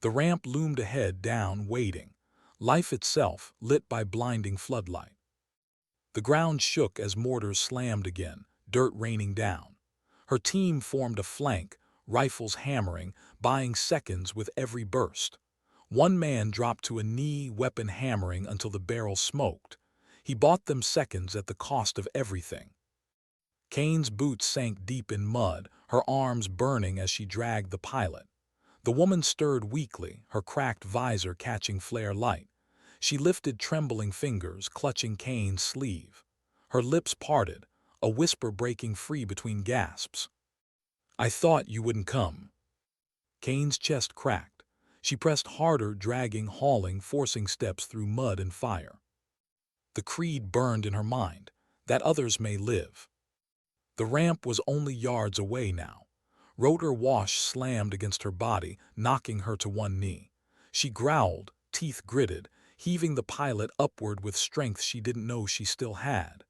S1: The ramp loomed ahead, down, waiting. Life itself, lit by blinding floodlight. The ground shook as mortars slammed again, dirt raining down. Her team formed a flank, rifles hammering, buying seconds with every burst. One man dropped to a knee, weapon hammering until the barrel smoked. He bought them seconds at the cost of everything. Cain's boots sank deep in mud, her arms burning as she dragged the pilot. The woman stirred weakly, her cracked visor catching flare light. She lifted trembling fingers, clutching Cain's sleeve. Her lips parted, a whisper breaking free between gasps. "I thought you wouldn't come." Cain's chest cracked. She pressed harder, dragging, hauling, forcing steps through mud and fire. The creed burned in her mind, that others may live. The ramp was only yards away now. Rotor wash slammed against her body, knocking her to one knee. She growled, teeth gritted, heaving the pilot upward with strength she didn't know she still had.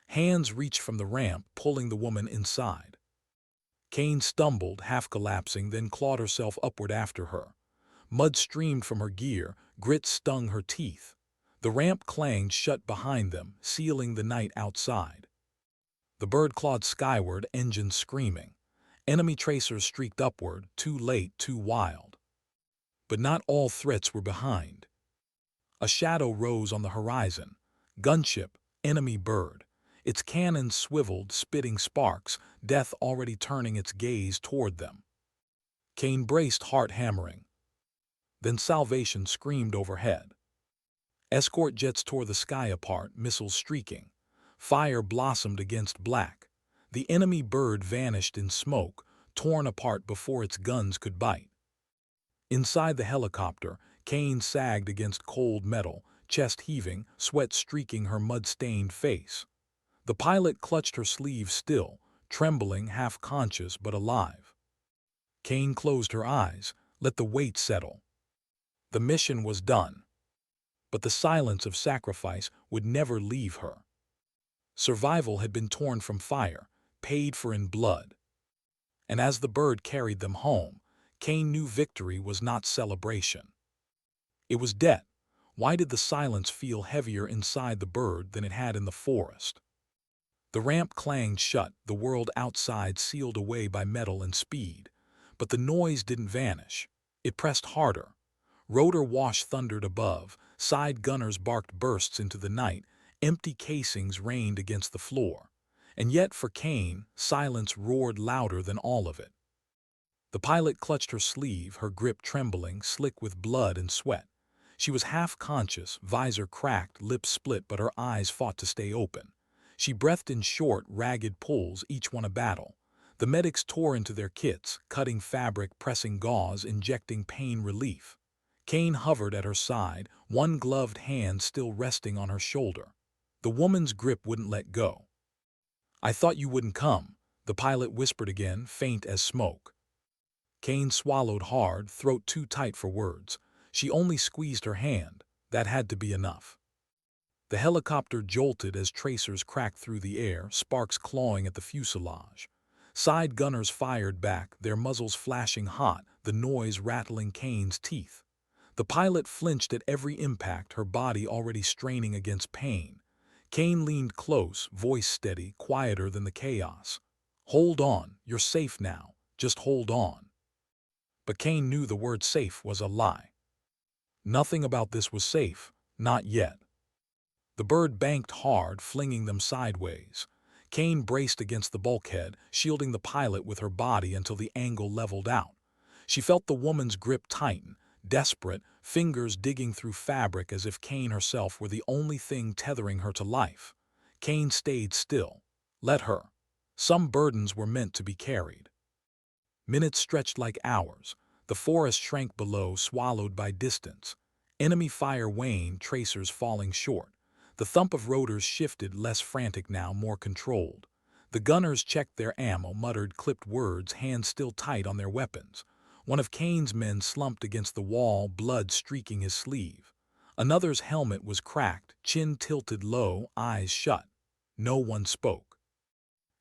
S1: Hands reached from the ramp, pulling the woman inside. Cain stumbled, half collapsing, then clawed herself upward after her. Mud streamed from her gear, grit stung her teeth. The ramp clanged shut behind them, sealing the night outside. The bird clawed skyward, engines screaming. Enemy tracers streaked upward, too late, too wild. But not all threats were behind. A shadow rose on the horizon. Gunship, enemy bird. Its cannons swiveled, spitting sparks, death already turning its gaze toward them. Cain braced, heart hammering. Then salvation screamed overhead. Escort jets tore the sky apart, missiles streaking. Fire blossomed against black. The enemy bird vanished in smoke, torn apart before its guns could bite. Inside the helicopter, Cain sagged against cold metal, chest heaving, sweat streaking her mud-stained face. The pilot clutched her sleeve still, trembling, half-conscious but alive. Cain closed her eyes, let the weight settle. The mission was done. But the silence of sacrifice would never leave her. Survival had been torn from fire, paid for in blood. And as the bird carried them home, Cain knew victory was not celebration. It was debt. Why did the silence feel heavier inside the bird than it had in the forest? The ramp clanged shut, the world outside sealed away by metal and speed. But the noise didn't vanish. It pressed harder. Rotor wash thundered above, side gunners barked bursts into the night, empty casings rained against the floor. And yet for Cain, silence roared louder than all of it. The pilot clutched her sleeve, her grip trembling, slick with blood and sweat. She was half-conscious, visor cracked, lips split, but her eyes fought to stay open. She breathed in short, ragged pulls, each one a battle. The medics tore into their kits, cutting fabric, pressing gauze, injecting pain relief. Cain hovered at her side, one gloved hand still resting on her shoulder. The woman's grip wouldn't let go. "I thought you wouldn't come," the pilot whispered again, faint as smoke. Cain swallowed hard, throat too tight for words. She only squeezed her hand. That had to be enough. The helicopter jolted as tracers cracked through the air, sparks clawing at the fuselage. Side gunners fired back, their muzzles flashing hot, the noise rattling Cain's teeth. The pilot flinched at every impact, her body already straining against pain. Cain leaned close, voice steady, quieter than the chaos. "Hold on, you're safe now. Just hold on." But Cain knew the word safe was a lie. Nothing about this was safe, not yet. The bird banked hard, flinging them sideways. Cain braced against the bulkhead, shielding the pilot with her body until the angle leveled out. She felt the woman's grip tighten, desperate, fingers digging through fabric as if Cain herself were the only thing tethering her to life. Cain stayed still. Let her. Some burdens were meant to be carried. Minutes stretched like hours. The forest shrank below, swallowed by distance. Enemy fire waned, tracers falling short. The thump of rotors shifted, less frantic now, more controlled. The gunners checked their ammo, muttered clipped words, hands still tight on their weapons. One of Cain's men slumped against the wall, blood streaking his sleeve. Another's helmet was cracked, chin tilted low, eyes shut. No one spoke.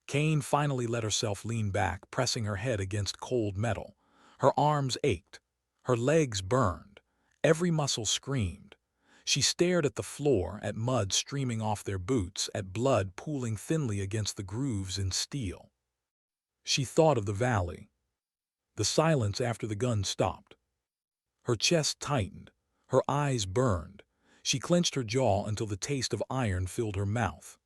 S1: Cain finally let herself lean back, pressing her head against cold metal. Her arms ached. Her legs burned. Every muscle screamed. She stared at the floor, at mud streaming off their boots, at blood pooling thinly against the grooves in steel. She thought of the valley. The silence after the gun stopped. Her chest tightened. Her eyes burned. She clenched her jaw until the taste of iron filled her mouth.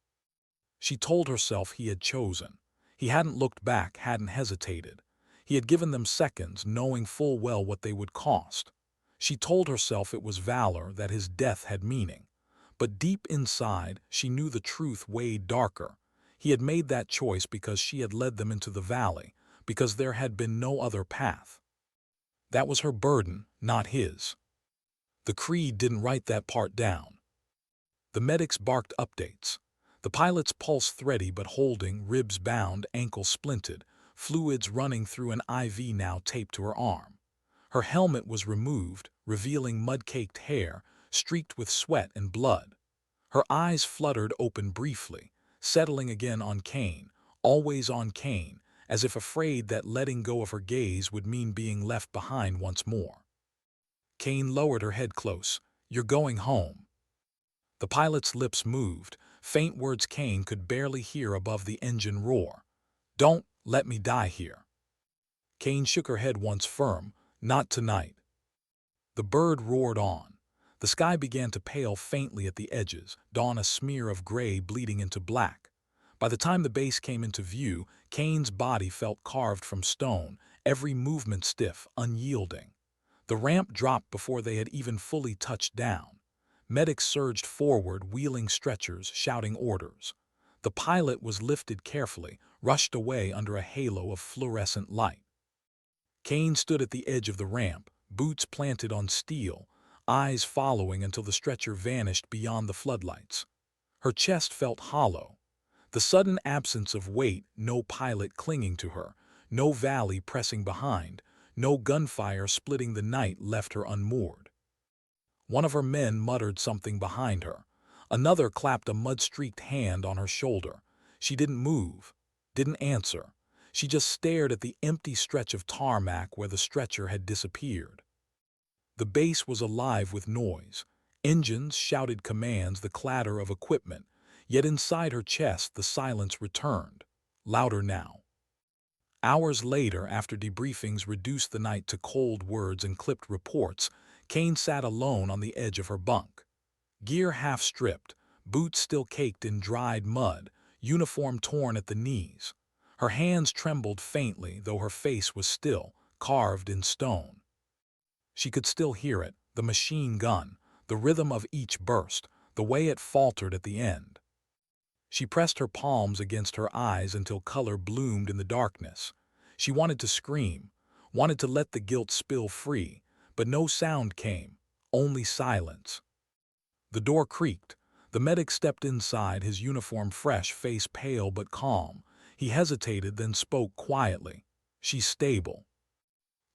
S1: She told herself he had chosen. He hadn't looked back, hadn't hesitated. He had given them seconds, knowing full well what they would cost. She told herself it was valor, that his death had meaning. But deep inside, she knew the truth weighed darker. He had made that choice because she had led them into the valley, because there had been no other path. That was her burden, not his. The creed didn't write that part down. The medics barked updates. The pilot's pulse thready but holding, ribs bound, ankle splintered, fluids running through an IV now taped to her arm. Her helmet was removed, revealing mud-caked hair, streaked with sweat and blood. Her eyes fluttered open briefly, settling again on Cain, always on Cain, as if afraid that letting go of her gaze would mean being left behind once more. Cain lowered her head close. "You're going home." The pilot's lips moved, faint words Cain could barely hear above the engine roar. "Don't let me die here." Cain shook her head once firm. "Not tonight." The bird roared on. The sky began to pale faintly at the edges, dawn a smear of gray bleeding into black. By the time the base came into view, Cain's body felt carved from stone, every movement stiff, unyielding. The ramp dropped before they had even fully touched down. Medics surged forward, wheeling stretchers, shouting orders. The pilot was lifted carefully, rushed away under a halo of fluorescent light. Cain stood at the edge of the ramp, boots planted on steel, eyes following until the stretcher vanished beyond the floodlights. Her chest felt hollow. The sudden absence of weight, no pilot clinging to her, no valley pressing behind, no gunfire splitting the night left her unmoored. One of her men muttered something behind her. Another clapped a mud-streaked hand on her shoulder. She didn't move, didn't answer. She just stared at the empty stretch of tarmac where the stretcher had disappeared. The base was alive with noise. Engines shouted commands, the clatter of equipment. Yet inside her chest the silence returned, louder now. Hours later, after debriefings reduced the night to cold words and clipped reports, Cain sat alone on the edge of her bunk. Gear half-stripped, boots still caked in dried mud, uniform torn at the knees. Her hands trembled faintly, though her face was still, carved in stone. She could still hear it, the machine gun, the rhythm of each burst, the way it faltered at the end. She pressed her palms against her eyes until color bloomed in the darkness. She wanted to scream, wanted to let the guilt spill free, but no sound came, only silence. The door creaked. The medic stepped inside, his uniform fresh, face pale but calm. He hesitated, then spoke quietly. "She's stable."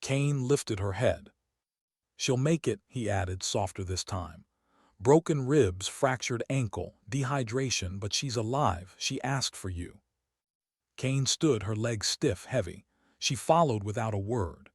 S1: Cain lifted her head. "She'll make it," he added, softer this time. "Broken ribs, fractured ankle, dehydration, but she's alive. She asked for you." Cain stood, her legs stiff, heavy. She followed without a word.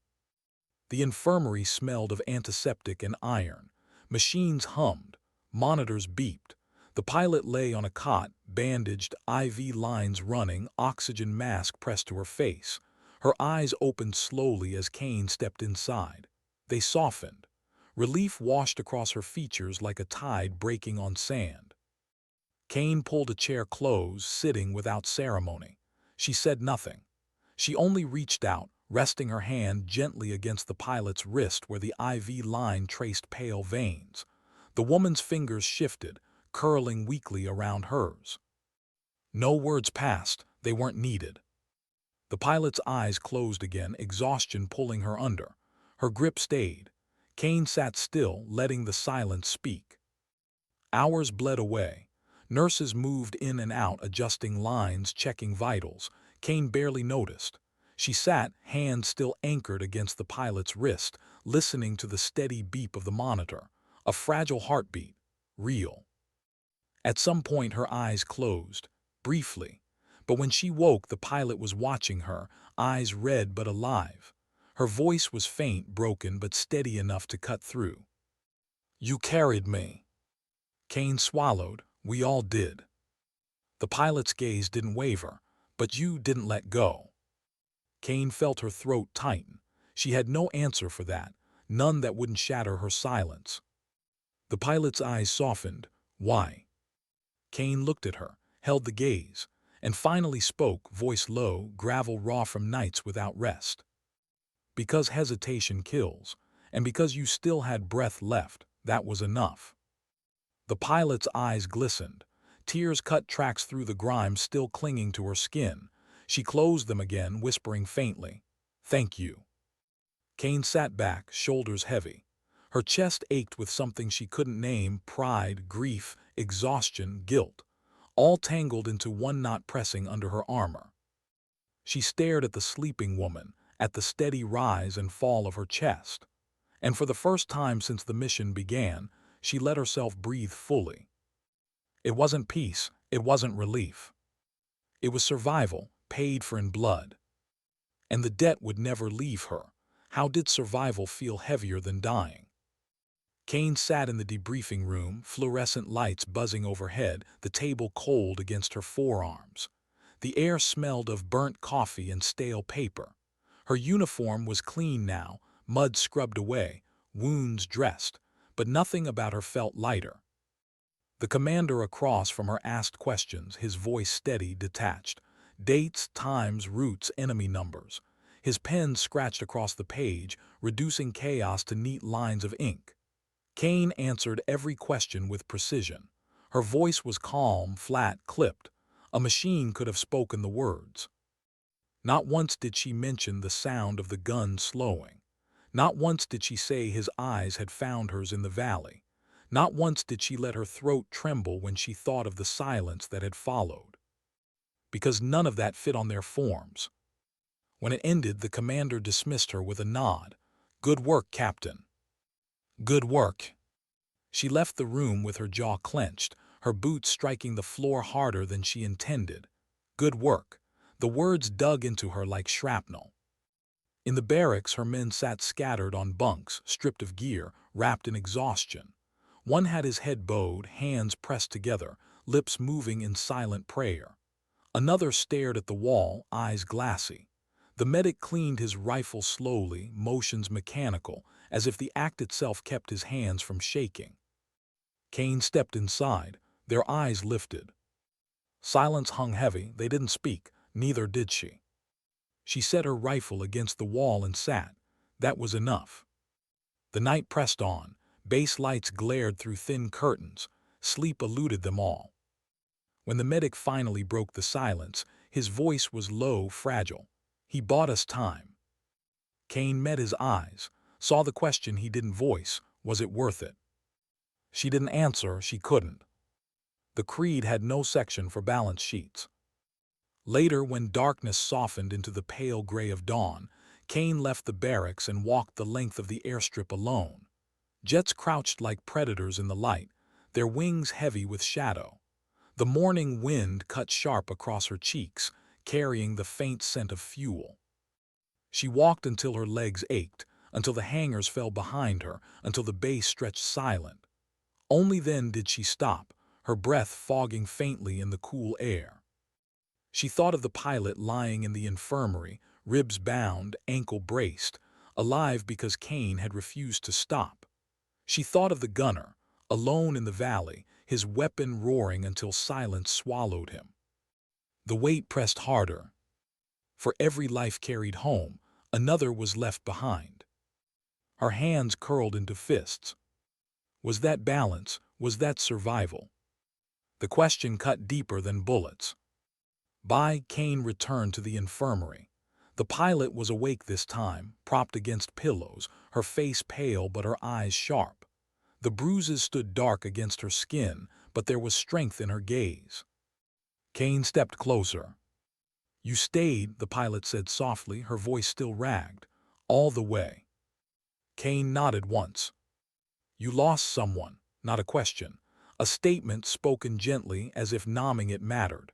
S1: The infirmary smelled of antiseptic and iron. Machines hummed. Monitors beeped. The pilot lay on a cot, bandaged, IV lines running, oxygen mask pressed to her face. Her eyes opened slowly as Cain stepped inside. They softened. Relief washed across her features like a tide breaking on sand. Cain pulled a chair close, sitting without ceremony. She said nothing. She only reached out, resting her hand gently against the pilot's wrist where the IV line traced pale veins. The woman's fingers shifted, curling weakly around hers. No words passed, they weren't needed. The pilot's eyes closed again, exhaustion pulling her under. Her grip stayed. Cain sat still, letting the silence speak. Hours bled away. Nurses moved in and out, adjusting lines, checking vitals. Cain barely noticed. She sat, hands still anchored against the pilot's wrist, listening to the steady beep of the monitor. A fragile heartbeat. Real. At some point her eyes closed, briefly. But when she woke, the pilot was watching her, eyes red but alive. Her voice was faint, broken, but steady enough to cut through. "You carried me." Cain swallowed. "We all did." The pilot's gaze didn't waver. "But you didn't let go." Cain felt her throat tighten. She had no answer for that, none that wouldn't shatter her silence. The pilot's eyes softened. "Why?" Cain looked at her, held the gaze, and finally spoke, voice low, gravel raw from nights without rest. "Because hesitation kills, and because you still had breath left, that was enough." The pilot's eyes glistened. Tears cut tracks through the grime still clinging to her skin. She closed them again, whispering faintly, "Thank you." Cain sat back, shoulders heavy. Her chest ached with something she couldn't name, pride, grief, exhaustion, guilt, all tangled into one knot pressing under her armor. She stared at the sleeping woman, at the steady rise and fall of her chest. And for the first time since the mission began, she let herself breathe fully. It wasn't peace, it wasn't relief. It was survival, paid for in blood. And the debt would never leave her. How did survival feel heavier than dying? Cain sat in the debriefing room, fluorescent lights buzzing overhead, the table cold against her forearms. The air smelled of burnt coffee and stale paper. Her uniform was clean now, mud scrubbed away, wounds dressed, but nothing about her felt lighter. The commander across from her asked questions, his voice steady, detached. Dates, times, routes, enemy numbers. His pen scratched across the page, reducing chaos to neat lines of ink. Cain answered every question with precision. Her voice was calm, flat, clipped. A machine could have spoken the words. Not once did she mention the sound of the gun slowing. Not once did she say his eyes had found hers in the valley. Not once did she let her throat tremble when she thought of the silence that had followed. Because none of that fit on their forms. When it ended, the commander dismissed her with a nod. "Good work, Captain." "Good work." She left the room with her jaw clenched, her boots striking the floor harder than she intended. Good work. The words dug into her like shrapnel. In the barracks, her men sat scattered on bunks, stripped of gear, wrapped in exhaustion. One had his head bowed, hands pressed together, lips moving in silent prayer. Another stared at the wall, eyes glassy. The medic cleaned his rifle slowly, motions mechanical, as if the act itself kept his hands from shaking. Cain stepped inside, their eyes lifted. Silence hung heavy, they didn't speak, neither did she. She set her rifle against the wall and sat. That was enough. The night pressed on, base lights glared through thin curtains, sleep eluded them all. When the medic finally broke the silence, his voice was low, fragile. "He bought us time." Cain met his eyes, saw the question he didn't voice, was it worth it? She didn't answer, she couldn't. The creed had no section for balance sheets. Later, when darkness softened into the pale gray of dawn, Cain left the barracks and walked the length of the airstrip alone. Jets crouched like predators in the light, their wings heavy with shadow. The morning wind cut sharp across her cheeks, carrying the faint scent of fuel. She walked until her legs ached, until the hangars fell behind her, until the base stretched silent. Only then did she stop, her breath fogging faintly in the cool air. She thought of the pilot lying in the infirmary, ribs bound, ankle braced, alive because Cain had refused to stop. She thought of the gunner, alone in the valley, his weapon roaring until silence swallowed him. The weight pressed harder. For every life carried home, another was left behind. Her hands curled into fists. Was that balance? Was that survival? The question cut deeper than bullets. Cain returned to the infirmary. The pilot was awake this time, propped against pillows, her face pale but her eyes sharp. The bruises stood dark against her skin, but there was strength in her gaze. Cain stepped closer. "You stayed," the pilot said softly, her voice still ragged. "All the way." Cain nodded once. "You lost someone," not a question. A statement spoken gently as if numbing it mattered.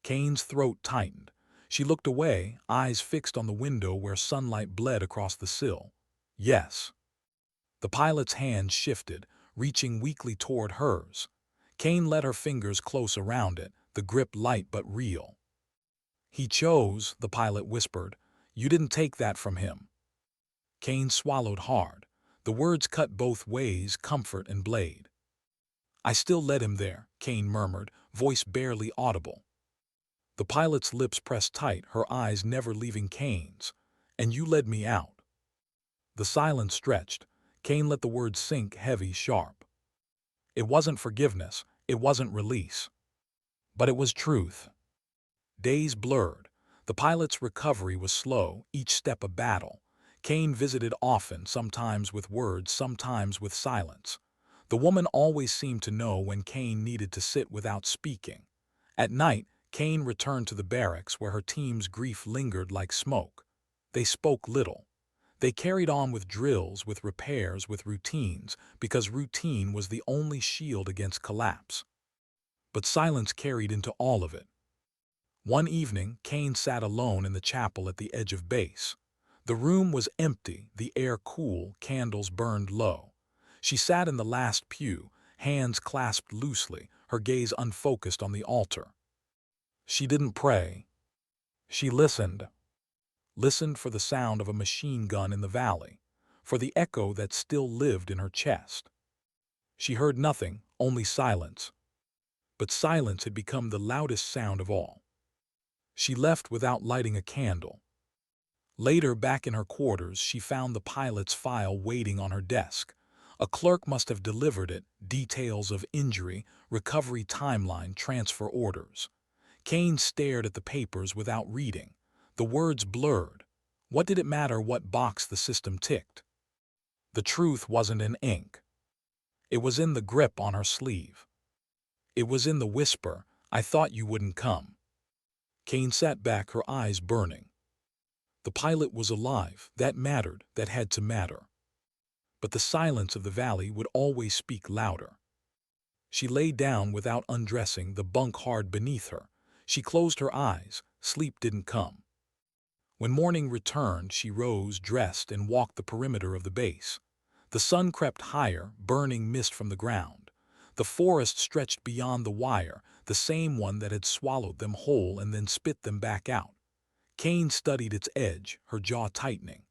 S1: Cain's throat tightened. She looked away, eyes fixed on the window where sunlight bled across the sill. "Yes." The pilot's hand shifted, reaching weakly toward hers. Cain let her fingers close around it, the grip light but real. "He chose," the pilot whispered. "You didn't take that from him." Cain swallowed hard. The words cut both ways, comfort and blade. "I still led him there," Cain murmured, voice barely audible. The pilot's lips pressed tight, her eyes never leaving Cain's. "And you led me out." The silence stretched. Cain let the words sink, heavy, sharp. It wasn't forgiveness, it wasn't release. But it was truth. Days blurred. The pilot's recovery was slow, each step a battle. Cain visited often, sometimes with words, sometimes with silence. The woman always seemed to know when Cain needed to sit without speaking. At night, Cain returned to the barracks where her team's grief lingered like smoke. They spoke little. They carried on with drills, with repairs, with routines, because routine was the only shield against collapse. But silence carried into all of it. One evening, Cain sat alone in the chapel at the edge of base. The room was empty, the air cool, candles burned low. She sat in the last pew, hands clasped loosely, her gaze unfocused on the altar. She didn't pray. She listened. Listened for the sound of a machine gun in the valley, for the echo that still lived in her chest. She heard nothing, only silence. But silence had become the loudest sound of all. She left without lighting a candle. Later, back in her quarters, she found the pilot's file waiting on her desk. A clerk must have delivered it, details of injury, recovery timeline, transfer orders. Cain stared at the papers without reading. The words blurred. What did it matter what box the system ticked? The truth wasn't in ink. It was in the grip on her sleeve. It was in the whisper, "I thought you wouldn't come." Cain sat back, her eyes burning. The pilot was alive. That mattered. That had to matter. But the silence of the valley would always speak louder. She lay down without undressing, the bunk hard beneath her. She closed her eyes. Sleep didn't come. When morning returned, she rose, dressed, and walked the perimeter of the base. The sun crept higher, burning mist from the ground. The forest stretched beyond the wire, the same one that had swallowed them whole and then spit them back out. Cain studied its edge, her jaw tightening.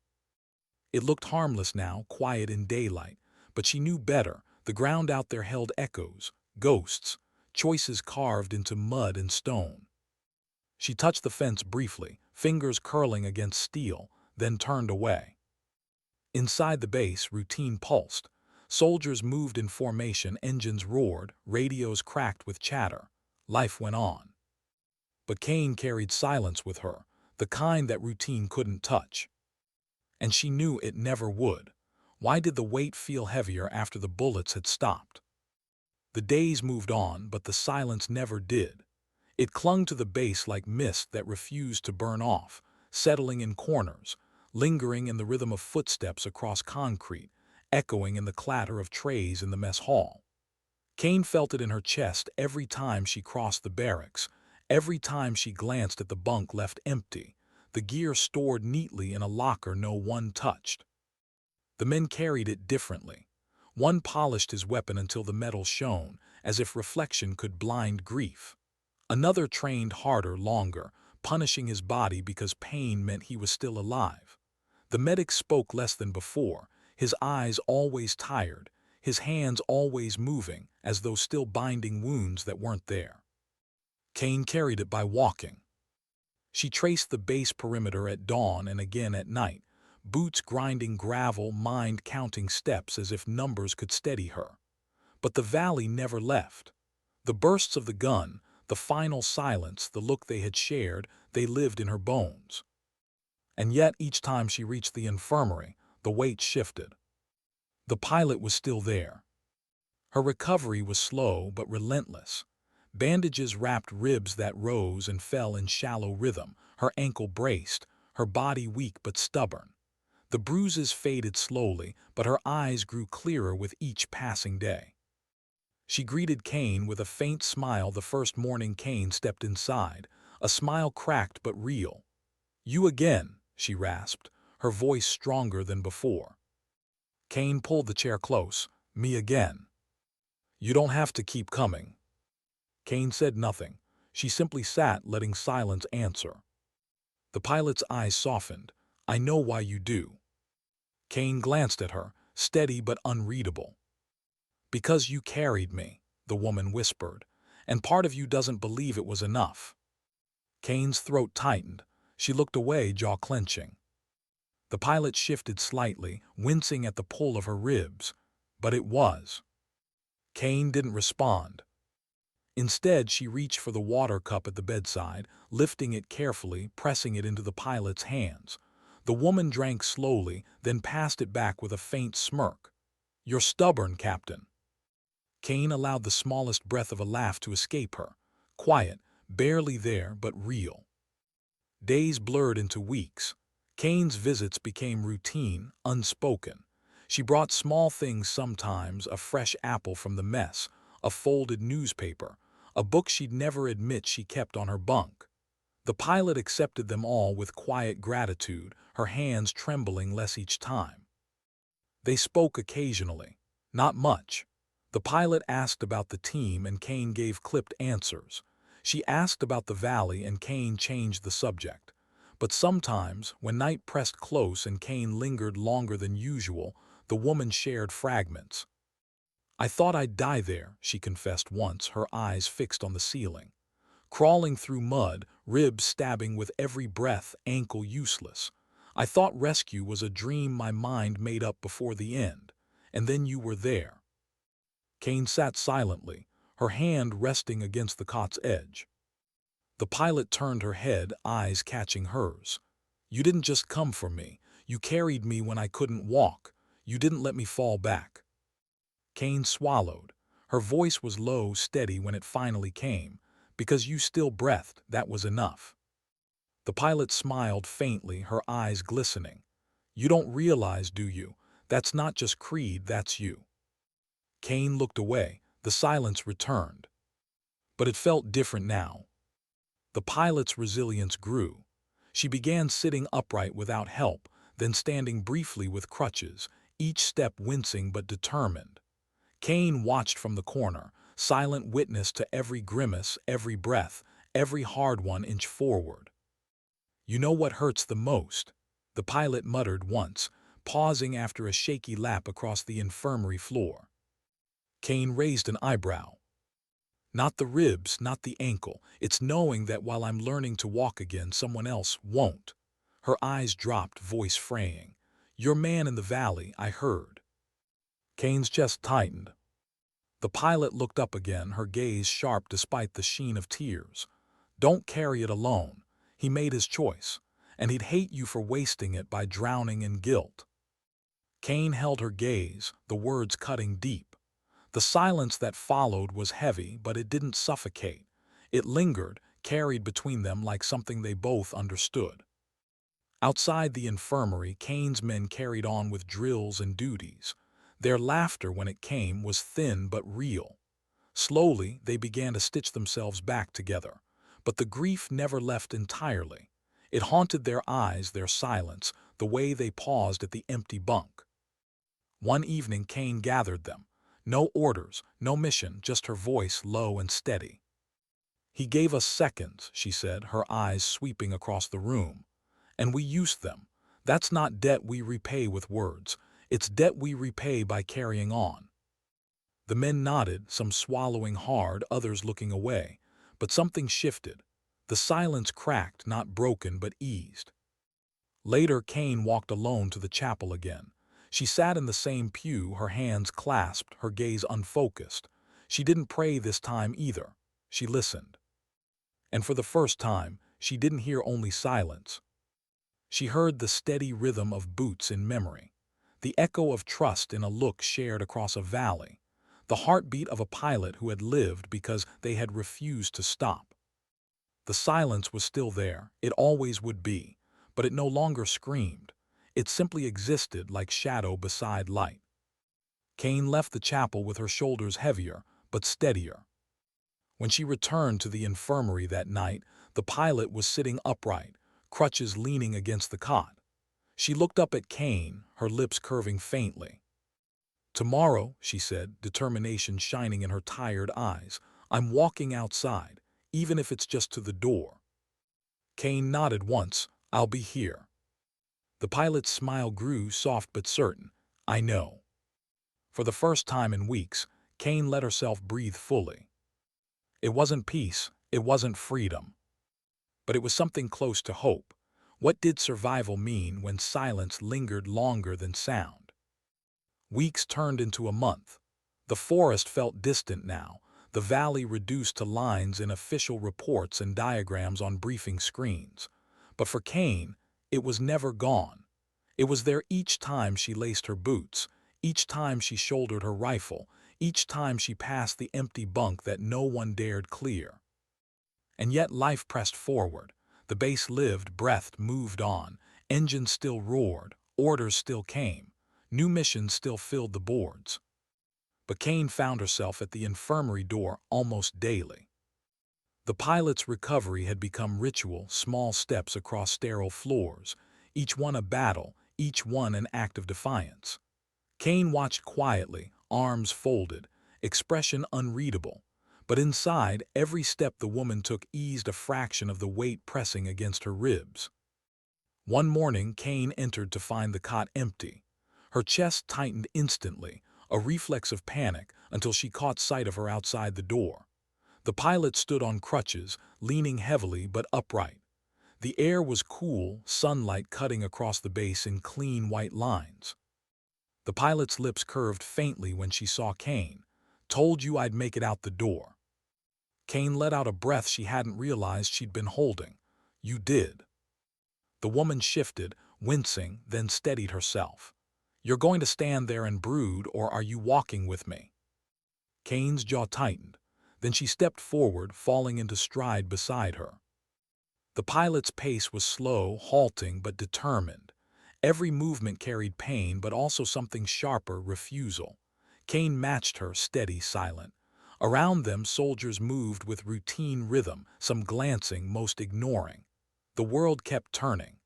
S1: It looked harmless now, quiet in daylight, but she knew better. The ground out there held echoes, ghosts, choices carved into mud and stone. She touched the fence briefly, fingers curling against steel, then turned away. Inside the base, routine pulsed. Soldiers moved in formation, engines roared, radios cracked with chatter. Life went on. But Cain carried silence with her, the kind that routine couldn't touch. And she knew it never would. Why did the weight feel heavier after the bullets had stopped? The days moved on, but the silence never did. It clung to the base like mist that refused to burn off, settling in corners, lingering in the rhythm of footsteps across concrete, echoing in the clatter of trays in the mess hall. Cain felt it in her chest every time she crossed the barracks, every time she glanced at the bunk left empty, the gear stored neatly in a locker no one touched. The men carried it differently. One polished his weapon until the metal shone, as if reflection could blind grief. Another trained harder, longer, punishing his body because pain meant he was still alive. The medic spoke less than before, his eyes always tired, his hands always moving, as though still binding wounds that weren't there. Cain carried it by walking. She traced the base perimeter at dawn and again at night, boots grinding gravel, mind counting steps as if numbers could steady her. But the valley never left. The bursts of the gun, the final silence, the look they had shared, they lived in her bones. And yet each time she reached the infirmary, the weight shifted. The pilot was still there. Her recovery was slow but relentless. Bandages wrapped ribs that rose and fell in shallow rhythm, her ankle braced, her body weak but stubborn. The bruises faded slowly, but her eyes grew clearer with each passing day. She greeted Cain with a faint smile the first morning Cain stepped inside, a smile cracked but real. "You again," she rasped, her voice stronger than before. Cain pulled the chair close. "Me again." "You don't have to keep coming." Cain said nothing. She simply sat, letting silence answer. The pilot's eyes softened. "I know why you do." Cain glanced at her, steady but unreadable. "Because you carried me," the woman whispered, "and part of you doesn't believe it was enough." Cain's throat tightened. She looked away, jaw clenching. The pilot shifted slightly, wincing at the pull of her ribs. But it was. Cain didn't respond. Instead, she reached for the water cup at the bedside, lifting it carefully, pressing it into the pilot's hands. The woman drank slowly, then passed it back with a faint smirk. "You're stubborn, Captain." Cain allowed the smallest breath of a laugh to escape her. Quiet, barely there, but real. Days blurred into weeks. Cain's visits became routine, unspoken. She brought small things sometimes, a fresh apple from the mess, a folded newspaper, a book she'd never admit she kept on her bunk. The pilot accepted them all with quiet gratitude, her hands trembling less each time. They spoke occasionally. Not much. The pilot asked about the team and Cain gave clipped answers. She asked about the valley and Cain changed the subject. But sometimes, when night pressed close and Cain lingered longer than usual, the woman shared fragments. "I thought I'd die there," she confessed once, her eyes fixed on the ceiling. "Crawling through mud, ribs stabbing with every breath, ankle useless. I thought rescue was a dream my mind made up before the end. And then you were there." Cain sat silently, her hand resting against the cot's edge. The pilot turned her head, eyes catching hers. "You didn't just come for me. You carried me when I couldn't walk. You didn't let me fall back." Cain swallowed. Her voice was low, steady when it finally came. "Because you still breathed, that was enough." The pilot smiled faintly, her eyes glistening. "You don't realize, do you? That's not just Creed, that's you." Cain looked away. The silence returned. But it felt different now. The pilot's resilience grew. She began sitting upright without help, then standing briefly with crutches, each step wincing but determined. Cain watched from the corner, silent witness to every grimace, every breath, every hard one inch forward. "You know what hurts the most?" the pilot muttered once, pausing after a shaky lap across the infirmary floor. Cain raised an eyebrow. "Not the ribs, not the ankle. It's knowing that while I'm learning to walk again, someone else won't." Her eyes dropped, voice fraying. "Your man in the valley, I heard." Cain's chest tightened. The pilot looked up again, her gaze sharp despite the sheen of tears. "Don't carry it alone. He made his choice, and he'd hate you for wasting it by drowning in guilt." Cain held her gaze, the words cutting deep. The silence that followed was heavy, but it didn't suffocate. It lingered, carried between them like something they both understood. Outside the infirmary, Cain's men carried on with drills and duties. Their laughter, when it came, was thin but real. Slowly, they began to stitch themselves back together. But the grief never left entirely. It haunted their eyes, their silence, the way they paused at the empty bunk. One evening, Cain gathered them. No orders, no mission, just her voice low and steady. "He gave us seconds," she said, her eyes sweeping across the room. "And we used them. That's not debt we repay with words. It's debt we repay by carrying on." The men nodded, some swallowing hard, others looking away. But something shifted. The silence cracked, not broken but eased. Later, Cain walked alone to the chapel again. She sat in the same pew, her hands clasped, her gaze unfocused. She didn't pray this time either. She listened. And for the first time, she didn't hear only silence. She heard the steady rhythm of boots in memory, the echo of trust in a look shared across a valley, the heartbeat of a pilot who had lived because they had refused to stop. The silence was still there, it always would be, but it no longer screamed. It simply existed like shadow beside light. Cain left the chapel with her shoulders heavier, but steadier. When she returned to the infirmary that night, the pilot was sitting upright, crutches leaning against the cot. She looked up at Cain, her lips curving faintly. "Tomorrow," she said, determination shining in her tired eyes, "I'm walking outside, even if it's just to the door." Cain nodded once. "I'll be here." The pilot's smile grew, soft but certain. "I know." For the first time in weeks, Cain let herself breathe fully. It wasn't peace, it wasn't freedom. But it was something close to hope. What did survival mean when silence lingered longer than sound? Weeks turned into a month. The forest felt distant now, the valley reduced to lines in official reports and diagrams on briefing screens. But for Cain, it was never gone. It was there each time she laced her boots, each time she shouldered her rifle, each time she passed the empty bunk that no one dared clear. And yet life pressed forward. The base lived, breathed, moved on. Engines still roared, orders still came, new missions still filled the boards. But Cain found herself at the infirmary door almost daily. The pilot's recovery had become ritual, small steps across sterile floors, each one a battle, each one an act of defiance. Cain watched quietly, arms folded, expression unreadable, but inside, every step the woman took eased a fraction of the weight pressing against her ribs. One morning, Cain entered to find the cot empty. Her chest tightened instantly, a reflex of panic, until she caught sight of her outside the door. The pilot stood on crutches, leaning heavily but upright. The air was cool, sunlight cutting across the base in clean white lines. The pilot's lips curved faintly when she saw Cain. "Told you I'd make it out the door." Cain let out a breath she hadn't realized she'd been holding. "You did." The woman shifted, wincing, then steadied herself. "You're going to stand there and brood, or are you walking with me?" Cain's jaw tightened. Then she stepped forward, falling into stride beside her. The pilot's pace was slow, halting, but determined. Every movement carried pain, but also something sharper, refusal. Cain matched her, steady, silent. Around them, soldiers moved with routine rhythm, some glancing, most ignoring. The world kept turning.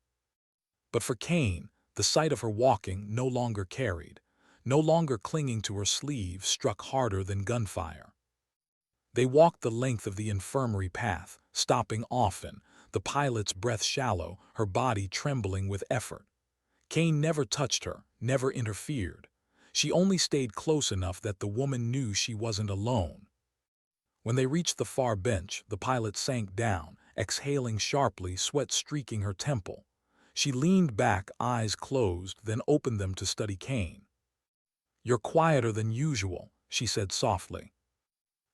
S1: But for Cain, the sight of her walking no longer carried. No longer clinging to her sleeve struck harder than gunfire. They walked the length of the infirmary path, stopping often, the pilot's breath shallow, her body trembling with effort. Cain never touched her, never interfered. She only stayed close enough that the woman knew she wasn't alone. When they reached the far bench, the pilot sank down, exhaling sharply, sweat streaking her temple. She leaned back, eyes closed, then opened them to study Cain. "You're quieter than usual," she said softly.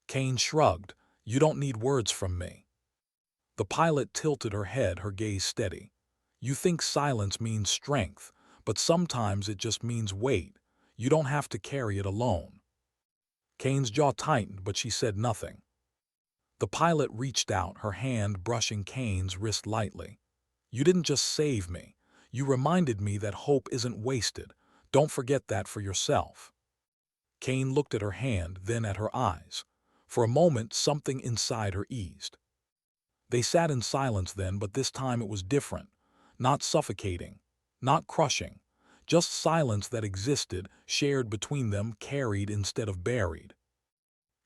S1: Cain shrugged. "You don't need words from me." The pilot tilted her head, her gaze steady. "You think silence means strength, but sometimes it just means weight. You don't have to carry it alone." Cain's jaw tightened, but she said nothing. The pilot reached out, her hand brushing Cain's wrist lightly. "You didn't just save me. You reminded me that hope isn't wasted. Don't forget that for yourself." Cain looked at her hand, then at her eyes. For a moment, something inside her eased. They sat in silence then, but this time it was different. Not suffocating, not crushing, just silence that existed, shared between them, carried instead of buried.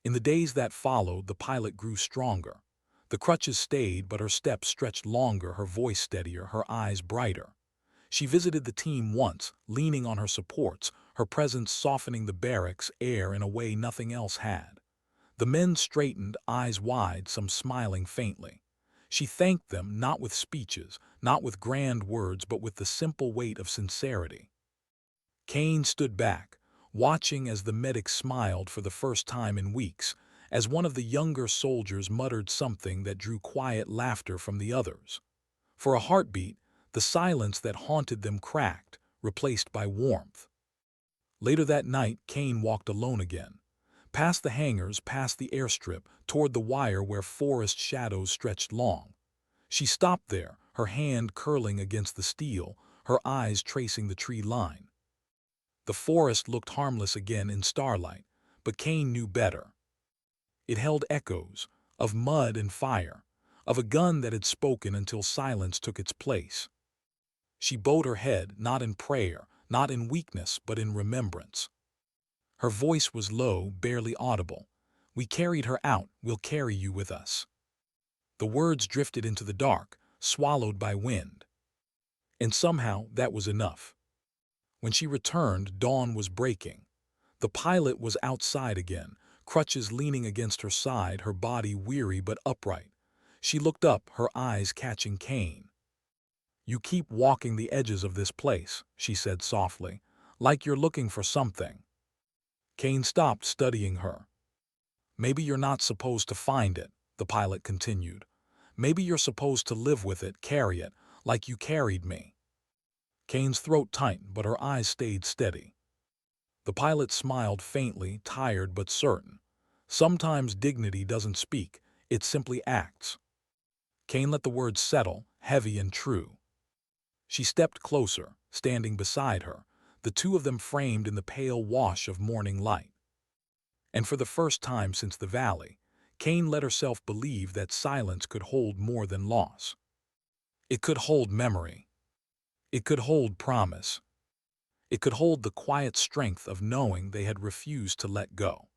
S1: In the days that followed, the pilot grew stronger. The crutches stayed, but her steps stretched longer, her voice steadier, her eyes brighter. She visited the team once, leaning on her supports, her presence softening the barracks air in a way nothing else had. The men straightened, eyes wide, some smiling faintly. She thanked them, not with speeches, not with grand words, but with the simple weight of sincerity. Cain stood back, watching as the medic smiled for the first time in weeks, as one of the younger soldiers muttered something that drew quiet laughter from the others. For a heartbeat, the silence that haunted them cracked, replaced by warmth. Later that night, Cain walked alone again. Past the hangars, past the airstrip, toward the wire where forest shadows stretched long. She stopped there, her hand curling against the steel, her eyes tracing the tree line. The forest looked harmless again in starlight, but Cain knew better. It held echoes, of mud and fire, of a gun that had spoken until silence took its place. She bowed her head, not in prayer, not in weakness, but in remembrance. Her voice was low, barely audible. "We carried her out, we'll carry you with us." The words drifted into the dark, swallowed by wind. And somehow that was enough. When she returned, dawn was breaking. The pilot was outside again, crutches leaning against her side, her body weary but upright. She looked up, her eyes catching Cain. "You keep walking the edges of this place," she said softly, "like you're looking for something." Cain stopped, studying her. "Maybe you're not supposed to find it," the pilot continued. "Maybe you're supposed to live with it, carry it, like you carried me." Cain's throat tightened, but her eyes stayed steady. The pilot smiled faintly, tired but certain. "Sometimes dignity doesn't speak, it simply acts." Cain let the words settle, heavy and true. She stepped closer, standing beside her, the two of them framed in the pale wash of morning light. And for the first time since the valley, Cain let herself believe that silence could hold more than loss. It could hold memory. It could hold promise. It could hold the quiet strength of knowing they had refused to let go.